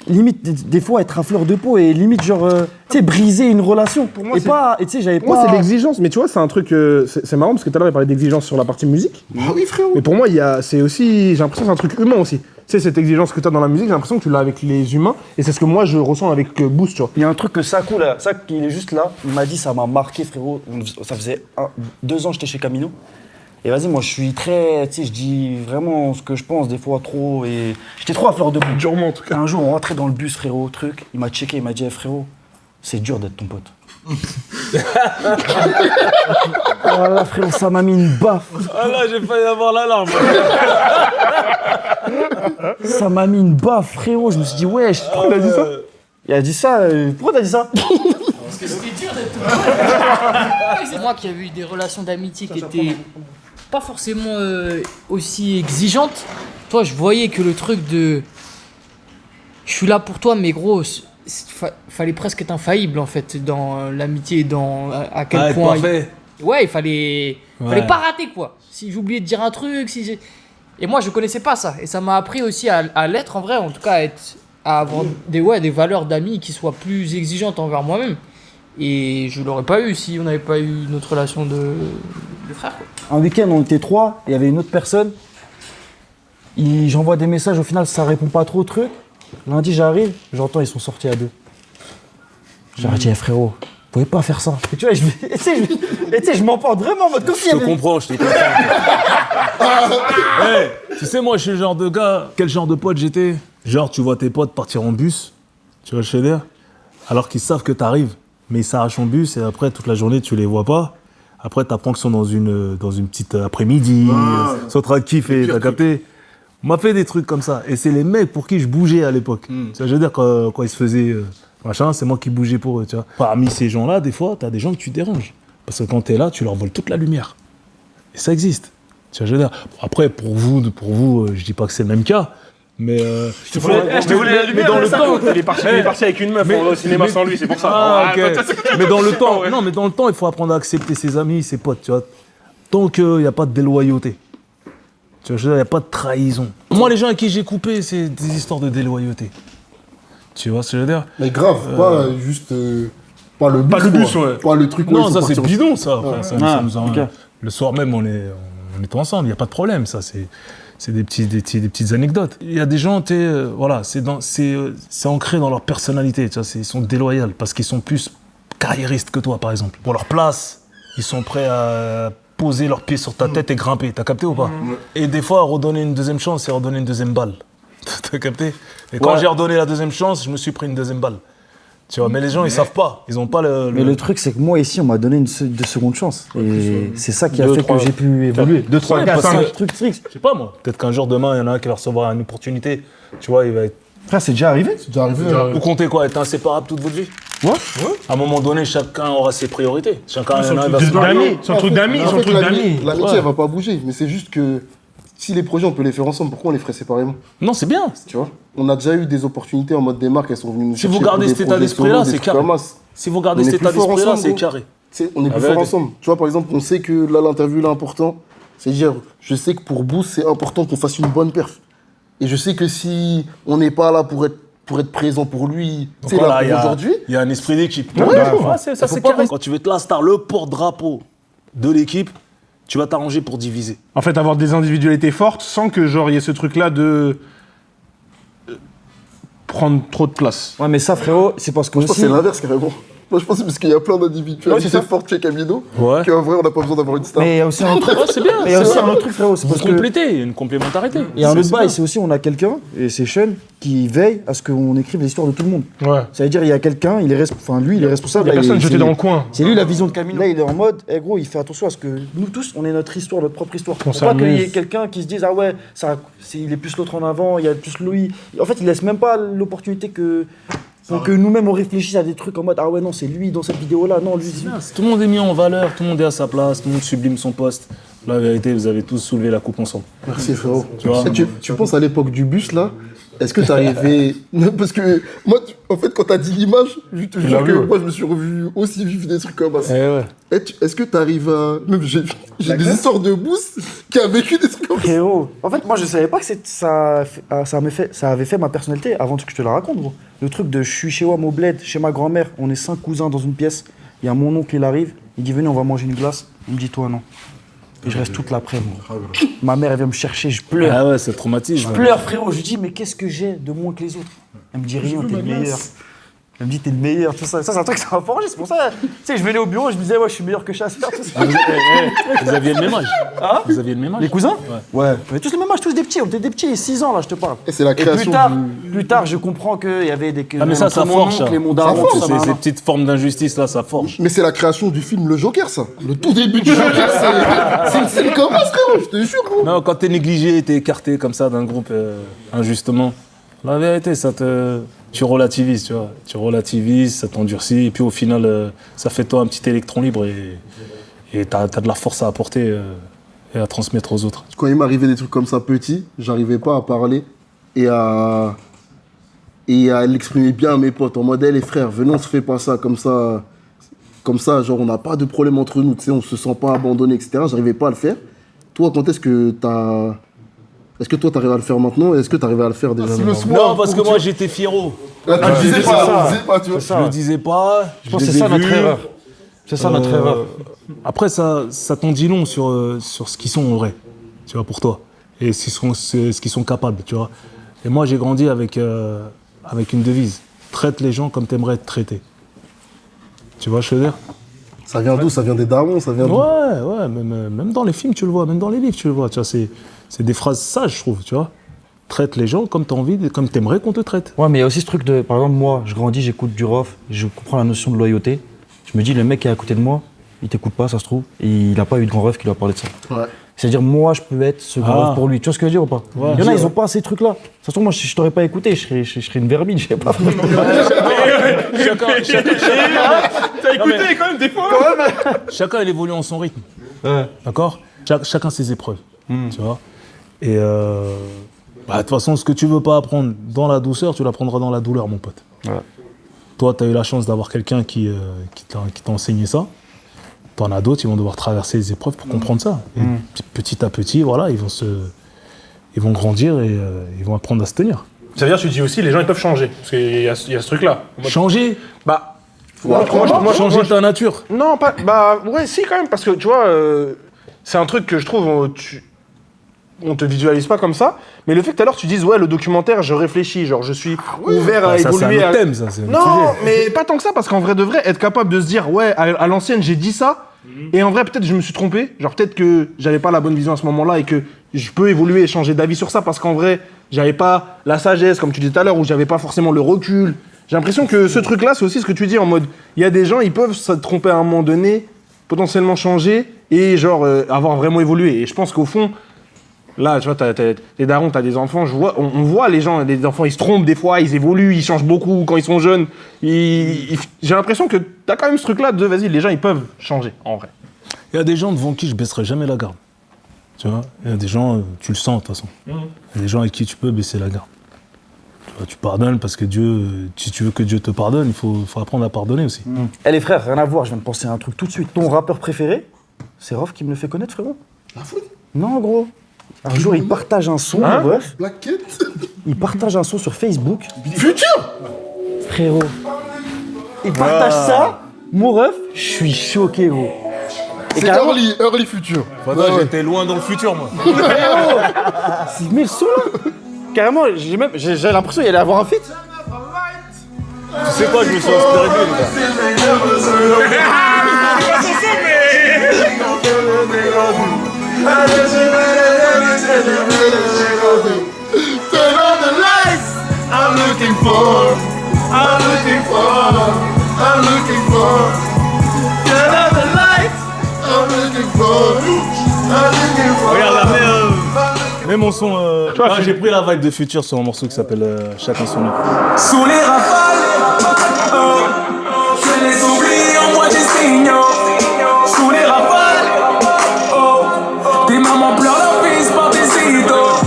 limite des fois être à fleur de peau et limite genre tu sais briser une relation. Pour moi, et c'est- pas, et tu sais j'avais Moi, pas. c'est l'exigence, mais tu vois, c'est un truc. C'est marrant parce que tout à l'heure, il parlait d'exigence sur la partie musique. Ah oui, frérot. Mais pour moi, c'est aussi. J'ai l'impression que c'est un truc humain aussi. Tu sais, cette exigence que tu as dans la musique, j'ai l'impression que tu l'as avec les humains. Et c'est ce que moi, je ressens avec Boost, tu vois. Il y a un truc que Sakou là, il est juste là, il m'a dit ça m'a marqué frérot. Ça faisait 2 ans que j'étais chez Camino. Et vas-y, moi je suis très, tu sais, je dis vraiment ce que je pense des fois trop et j'étais trop à fleur de peau. Durement, en tout cas. Un jour, on rentrait dans le bus, frérot, truc. Il m'a checké, il m'a dit, hey, frérot, c'est dur d'être ton pote. Voilà, frérot, ça m'a mis une baffe. Ah là, j'ai failli avoir l'alarme. Ça m'a mis une baffe, frérot. Je me suis dit, wesh. Pourquoi il a dit ça? Il a dit ça. Pourquoi t'as dit ça? Parce que c'était dur d'être. C'est moi qui avais eu des relations d'amitié qui étaient pas forcément aussi exigeantes. Toi, je voyais que le truc de. Je suis là pour toi, mais gros, fallait presque être infaillible en fait dans l'amitié, dans à quel point. Parfait. Ouais, il fallait pas rater quoi. Si j'oubliais de dire un truc, et moi je connaissais pas ça, et ça m'a appris aussi à l'être en vrai, en tout cas à avoir des valeurs d'amis qui soient plus exigeantes envers moi-même. Et je l'aurais pas eu si on n'avait pas eu notre relation de frère quoi. Un week-end, on était 3, il y avait une autre personne. J'envoie des messages, au final, ça répond pas trop au truc. Lundi, j'arrive, j'entends, ils sont sortis à 2. J'ai dit, frérot, vous pouvez pas faire ça. Et tu vois, tu sais, je m'emporte vraiment en mode comme si Je te comprends. Hey, tu sais, moi, je suis le genre de gars, quel genre de pote j'étais? Genre, tu vois tes potes partir en bus, tu vois le chez alors qu'ils savent que t'arrives, mais ils s'arrachent en bus et après, toute la journée, tu les vois pas. Après, t'apprends qu'ils sont dans une petite après-midi, ils sont en train de kiffer, t'as capté? On m'a fait des trucs comme ça. Et c'est les mecs pour qui je bougeais à l'époque. Tu vois, je veux dire, quand ils se faisaient machin, c'est moi qui bougeais pour eux, tu vois. Parmi ces gens-là, des fois, t'as des gens que tu déranges. Parce que quand t'es là, tu leur voles toute la lumière. Et ça existe. Tu vois, je veux dire. Après, pour vous, je dis pas que c'est le même cas. Mais Je te voulais la lumière, dans le temps. Il est parti avec une meuf, on va au cinéma sans lui, c'est pour ça. Ah, ok. Mais dans le temps, non, mais dans le temps, il faut apprendre à accepter ses amis, ses potes, tu vois. Tant qu'il n'y a pas de déloyauté. Tu vois, je veux dire, il n'y a pas de trahison. Moi, les gens à qui j'ai coupé, c'est des histoires de déloyauté. Tu vois ce que je veux dire? Mais grave, pas juste. Pas le bus. Pas le bus, quoi. ouais. Pas le truc où Non, ils ça sont c'est partis bidon, ça. Après, ça nous a- ok. Le soir même, on est ensemble, il n'y a pas de problème, ça. C'est des petites anecdotes. Il y a des gens, voilà, c'est ancré dans leur personnalité, tu vois, ils sont déloyaux parce qu'ils sont plus carriéristes que toi, par exemple. Pour leur place, ils sont prêts à poser leurs pieds sur ta tête et grimper. T'as capté ou pas? Et des fois, redonner une deuxième chance, c'est redonner une deuxième balle. T'as capté? Et quand j'ai redonné la deuxième chance, je me suis pris une deuxième balle. Tu vois, mais les gens, ils savent pas. Ils ont pas Mais le truc, c'est que moi, ici, on m'a donné deux secondes chance. Et c'est ça qui a fait que j'ai pu évoluer. 2, 3, Ouais, 4, parce 5. que- Truc strict. Je sais pas moi, peut-être qu'un jour demain, il y en a un qui va recevoir une opportunité. Tu vois, il va être. Frère, c'est déjà arrivé. C'est déjà arrivé. hein. Vous comptez quoi? Être inséparable toute votre vie? Ouais. À un moment donné, chacun aura ses priorités. Chacun Son il y en a un, il truc va se marier. d'amis, son truc d'amis, En son fait, truc d'amis. l'amitié, Ouais. elle va pas bouger. Mais c'est juste que si les projets, on peut les faire ensemble, pourquoi on les ferait séparément? Non, c'est bien. Tu vois? On a déjà eu des opportunités en mode des marques, elles sont venues nous Si chercher vous gardez pour des cet état projets d'esprit-là, solo, des c'est trucs carré. comme masse. Si vous gardez On est cet plus état fort d'esprit-là, ensemble, c'est gros. carré. On est La plus fort vérité. ensemble. Tu vois, par exemple, on sait que là, l'interview, là, important. C'est-à-dire, je sais que pour Boost, c'est important qu'on fasse une bonne perf. Et je sais que si on n'est pas là pour être présent pour lui, Donc c'est voilà, là pour aujourd'hui. il y a un esprit d'équipe. Ouais, Ça, c'est pas carré. Quand tu veux être la star, le porte-drapeau de l'équipe, tu vas t'arranger pour diviser. En fait, avoir des individualités fortes sans que, genre, il y ait ce truc-là de prendre trop de place. Ouais, mais ça, frérot, c'est parce que Je pense que aussi. c'est l'inverse, carrément. Moi, je pense que c'est parce qu'il y a plein d'individualités ça. fortes chez Camino, Ouais. qu'en vrai, on n'a pas besoin d'avoir une star. Mais il y a aussi un autre truc. C'est bien. Mais il y a aussi un autre truc, frérot. C'est Vous parce que. complétez, il y a une complémentarité. Il y a un C'est- autre c'est bail, bien. c'est aussi on a quelqu'un, et c'est Sean, qui veille à ce qu'on écrive l'histoire de tout le monde. Ouais. Ça veut dire, il y a quelqu'un, lui, il est responsable. Il y a là, personne c'est- jeté dans le coin. C'est lui la vision de Camino. Là, il est en mode, eh gros, il fait attention à ce que nous tous, on ait notre histoire, notre propre histoire. Faut pas s'amuse. qu'il y ait quelqu'un qui se dise, ah ouais, il est plus l'autre en avant, il y a plus lui. En fait, il laisse même pas l'opportunité que nous-mêmes on réfléchisse à des trucs en mode, ah ouais, non, c'est lui dans cette vidéo-là, non, lui. Tout le monde est mis en valeur, tout le monde est à sa place, tout le monde sublime son poste. La vérité, vous avez tous soulevé la coupe ensemble. Merci, frérot. vois. Tu penses à l'époque du bus, là? Est-ce que t'arrivais... Parce que moi, en fait, quand t'as dit l'image, je te jure que moi, je me suis revu aussi vivre des trucs comme ça. Est-ce que t'arrives à... Même j'ai des histoires de boost qui a vécu des trucs comme ça. Frérot, en fait, moi je savais pas que ça avait fait ma personnalité avant que je te la raconte, gros. Le truc de je suis chez WAM au bled, chez ma grand-mère, on est 5 cousins dans une pièce, il y a mon oncle, il arrive, il dit venez, on va manger une glace. Il me dit toi non. Et je reste toute l'après-midi. Ma mère, elle vient me chercher, je pleure. Ah ouais, c'est traumatisme. Je pleure, frérot. Je lui dis mais qu'est-ce que j'ai de moins que les autres? Elle me dit rien, t'es le meilleur. Elle me dit, t'es le meilleur, tout ça. Ça, c'est un truc qui m'a forgé, c'est pour ça. Tu sais, je venais au bureau, je me disais, ouais, je suis meilleur que Chasseur, tout ça. Vous aviez le même âge. Hein? Vous aviez le même âge. Les cousins? Ouais. On avait tous le même âge, tous des petits. On était des petits, 6 ans, là, je te parle. Et c'est la Et création plus tard, je comprends qu'il y avait des. Ah, mais ça forge, ça. Les mon daron, tout ça, Ces petites formes d'injustice là, ça forge. Mais c'est la création du film Le Joker, ça. Le tout début du Joker, c'est une scène comme ça, frérot, je te jure, gros. Non, quand t'es négligé, t'es écarté comme ça d'un groupe injustement, la vérité, tu relativises, tu vois. Tu relativises, ça t'endurcit, et puis au final, ça fait toi un petit électron libre et t'as de la force à apporter et à transmettre aux autres. Quand il m'arrivait des trucs comme ça petit, j'arrivais pas à parler et à l'exprimer bien à mes potes en mode hey, les frères, venez, on se fait pas ça comme ça, genre on n'a pas de problème entre nous, tu sais, on se sent pas abandonné, etc. J'arrivais pas à le faire. Toi, quand est-ce que t'arrives à le faire maintenant? Est-ce que t'arrives à le faire déjà maintenant? Non, parce que moi j'étais fiero. Là, tu le disais pas, tu vois. Je le disais pas. Je pense que c'est ça notre erreur. C'est ça notre erreur. Après, ça t'en dit long sur ce qu'ils sont en vrai, tu vois, pour toi. Et ce qu'ils sont capables, tu vois. Et moi, j'ai grandi avec une devise. Traite les gens comme t'aimerais être traité. Tu vois ce que je veux dire? Ça vient d'où? Ça vient des darons? Ça vient d'où? Ouais, même dans les films, tu le vois, même dans les livres, tu le vois. Tu vois, c'est des phrases sages, je trouve, tu vois. Traite les gens comme t'as envie, comme t'aimerais qu'on te traite. Ouais, mais il y a aussi ce truc de, par exemple, moi, je grandis, j'écoute du rof, je comprends la notion de loyauté. Je me dis, le mec qui est à côté de moi, il t'écoute pas, ça se trouve, et il a pas eu de grand ref qui lui a parlé de ça. Ouais. C'est-à-dire, moi, je peux être ce grand ref pour lui. Tu vois ce que je veux dire ou pas? Ouais. Il y en a, ils ont pas ces trucs-là. Ça se trouve, moi, si je t'aurais pas écouté, je serais une vermine, je sais pas. T'as écouté quand même des fois. Chacun, il évolue en son rythme. Ouais. D'accord? Chacun ses épreuves, tu vois. Et de toute façon, ce que tu veux pas apprendre dans la douceur, tu l'apprendras dans la douleur, mon pote. Ouais. Toi, tu as eu la chance d'avoir quelqu'un qui t'a enseigné ça. T'en as d'autres, ils vont devoir traverser les épreuves pour comprendre ça. Et petit à petit, voilà, ils vont grandir et ils vont apprendre à se tenir. Ça veut dire, tu dis aussi, les gens ils peuvent changer. Parce qu'il y a ce truc-là. Changer? Bah. Changer ta nature. Non, pas. Bah, ouais, si, quand même, parce que tu vois, c'est un truc que je trouve. On te visualise pas comme ça, mais le fait que tout à l'heure tu dises, ouais, le documentaire, je réfléchis, genre je suis ouvert à Ça, évoluer. c'est un autre thème, ça, c'est un autre Non, sujet. mais pas tant que ça, parce qu'en vrai de vrai, être capable de se dire, ouais, à l'ancienne, j'ai dit ça, et en vrai, peut-être je me suis trompé, genre peut-être que j'avais pas la bonne vision à ce moment-là et que je peux évoluer et changer d'avis sur ça, parce qu'en vrai, j'avais pas la sagesse, comme tu disais tout à l'heure, ou j'avais pas forcément le recul. J'ai l'impression que ce truc-là, c'est aussi ce que tu dis en mode, il y a des gens, ils peuvent se tromper à un moment donné, potentiellement changer, et genre avoir vraiment évolué. Et je pense qu'au fond, là, tu vois, t'as les darons, t'as des enfants, on voit les gens, les enfants, ils se trompent des fois, ils évoluent, ils changent beaucoup quand ils sont jeunes. J'ai l'impression que t'as quand même ce truc-là de, vas-y, les gens, ils peuvent changer, en vrai. Il y a des gens devant qui je baisserai jamais la garde. Tu vois, il y a des gens, tu le sens de toute façon. Il y a des gens avec qui tu peux baisser la garde. Tu vois, tu pardonnes parce que Dieu, si tu veux que Dieu te pardonne, il faut apprendre à pardonner aussi. Eh les frères, rien à voir, je viens de penser à un truc tout de suite. Ton rappeur préféré, c'est Rof qui me le fait connaître, frérot. La foule? Non, gros. Un jour, il partage un son, bref. Black Cat? Il partage un son sur Facebook. Futur? Frérot. Il partage ça, mon ref, je suis choqué, gros. Et C'est carrément, early futur. J'étais loin dans le futur, moi. il met le son là. Carrément, j'ai l'impression qu'il allait avoir un feat. Tu sais quoi, je me suis inspiré de lui, les gars. Turn on the lights. I'm looking for. Turn on the lights. I'm looking for. Regarde, là, mais mon son. J'ai pris la vibe de Future sur un morceau qui s'appelle Chacun son heure. Sous les rafales, je les oublie en moi d'estigno. Sous les rafales, des mamans pleurent leur fils par des idoles.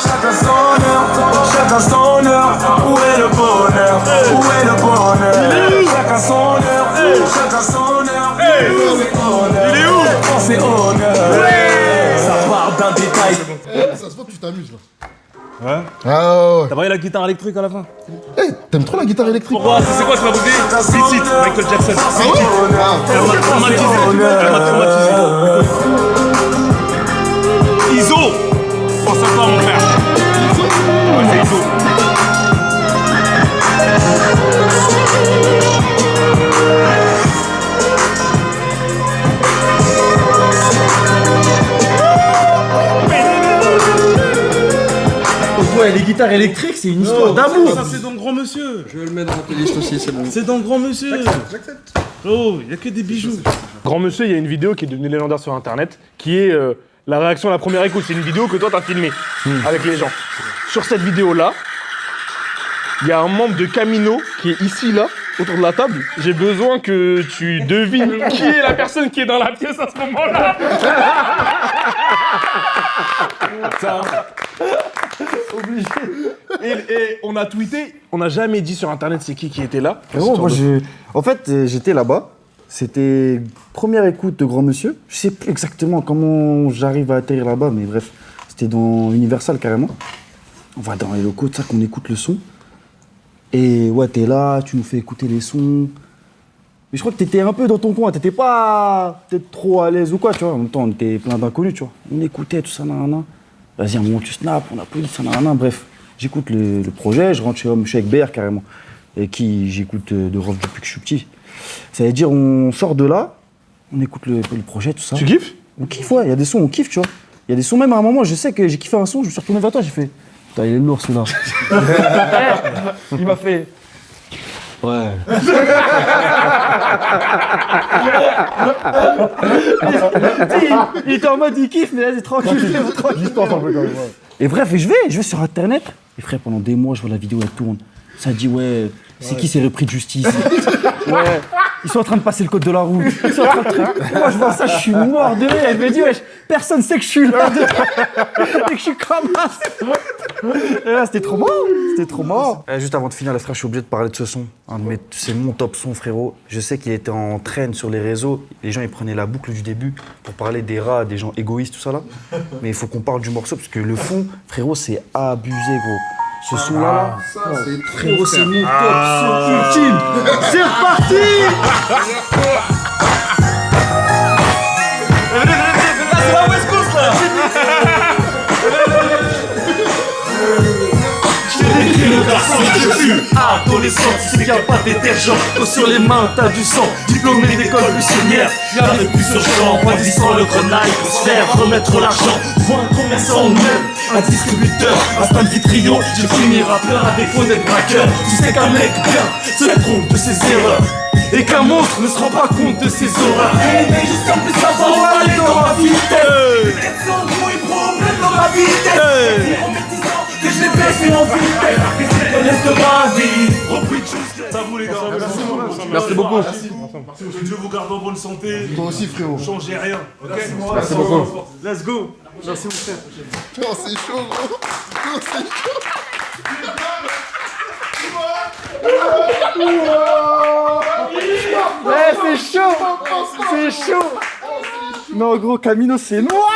Chacun son heure, où est le bonheur? Où est le bonheur? Chacun son heure, où est le bonheur? Il est où? C'est honneur. Ça part d'un détail. Ça se voit que tu t'amuses là. Ouais. Ah ouais. T'as voyé la guitare électrique à la fin? Hey, t'aimes trop la guitare électrique? Pourquoi? C'est quoi, tu m'as posé? Beat It, Michael Jackson. Ah ouais? Elle m'a traumatisé. Iso! Pense à toi, mon frère. Ouais, c'est Iso. guitare électrique, c'est une histoire d'amour. Ça, c'est dans le grand monsieur. Je vais le mettre dans la playlist aussi, c'est bon. C'est dans le grand monsieur. Oh, il y a que des bijoux. Grand monsieur, il y a une vidéo qui est devenue légendaire sur internet qui est la réaction à la première écoute. C'est une vidéo que toi t'as filmée avec les gens. Sur cette vidéo-là, il y a un membre de Camino qui est ici, là, autour de la table. J'ai besoin que tu devines qui est la personne qui est dans la pièce à ce moment-là. Ça, obligé. Et on a tweeté, on n'a jamais dit sur internet c'est qui était là. En fait, j'étais là-bas. C'était première écoute de Grand Monsieur. Je sais plus exactement comment j'arrive à atterrir là-bas, mais bref, c'était dans Universal carrément. On va dans les locaux, de ça qu'on écoute le son. Et ouais, t'es là, tu nous fais écouter les sons. Mais je crois que t'étais un peu dans ton coin, t'étais pas peut-être trop à l'aise ou quoi, tu vois. En même temps, on était plein d'inconnus, tu vois. On écoutait tout ça, nanana. Vas-y, un moment, tu snaps, on applaudit, ça, nanana. Bref, j'écoute le projet, je rentre chez Monsieur avec BR carrément. Et qui j'écoute de Rof depuis que je suis petit. Ça veut dire, on sort de là, on écoute le projet, tout ça. Tu kiffes? On kiffe, ouais, il y a des sons, on kiffe, tu vois. Il y a des sons, même à un moment, je sais que j'ai kiffé un son, je me suis retourné vers toi, j'ai fait. Putain, il est lourd celui-là. Il m'a fait. Ouais. Il était en mode il kiffe, mais vas-y, tranquille, tranquille. Et bref, je vais sur internet. Et frère, pendant des mois, je vois la vidéo, elle tourne. Ça dit, ouais, c'est qui ces repris de justice? Ouais, ils sont en train de passer le code de la route. Ils sont en train de... Moi, je vois ça, je suis mort de rire. Elle me dit, wesh, personne sait que je suis là. Et que je suis comme ça. Et là, c'était trop marrant. C'était trop marrant. Juste avant de finir, les frères, je suis obligé de parler de ce son. C'est mon top son, frérot. Je sais qu'il était en traîne sur les réseaux. Les gens, ils prenaient la boucle du début pour parler des rats, des gens égoïstes, tout ça là. Mais il faut qu'on parle du morceau parce que le fond, frérot, c'est abusé, gros. Ce son-là, frérot, c'est mon top son ultime. C'est reparti. C'est la West Coast, là. Je suis adolescent, c'est qu'il n'y a pas de détergent. Quand sur les mains t'as du sang, diplômé d'école buissonnière. Y'a le plus urgent, brandissant le grenaille pour se faire remettre l'argent. Vois un commerçant ou même un distributeur, un stand vitriol. Je finis rappeur à défaut d'être braqueur. Tu sais qu'un mec bien se trompe de ses erreurs et qu'un monstre ne se rend pas compte de ses horreurs. Mais juste en plus avant aller dans ma vitesse. Les gens ils problème dans ma vitesse. Que je les baisse et en vitesse. Que je connaisse de ma vie. Repris de choses. Ça vous les gars. Merci beaucoup. Que Dieu vous garde en bonne santé. Toi aussi, frérot. Changez rien. Ok. Merci beaucoup. Let's go. Merci mon frère. Non, c'est chaud, gros. Non, c'est chaud. Ouais, c'est chaud. C'est chaud. Non, gros, Camino, c'est noir.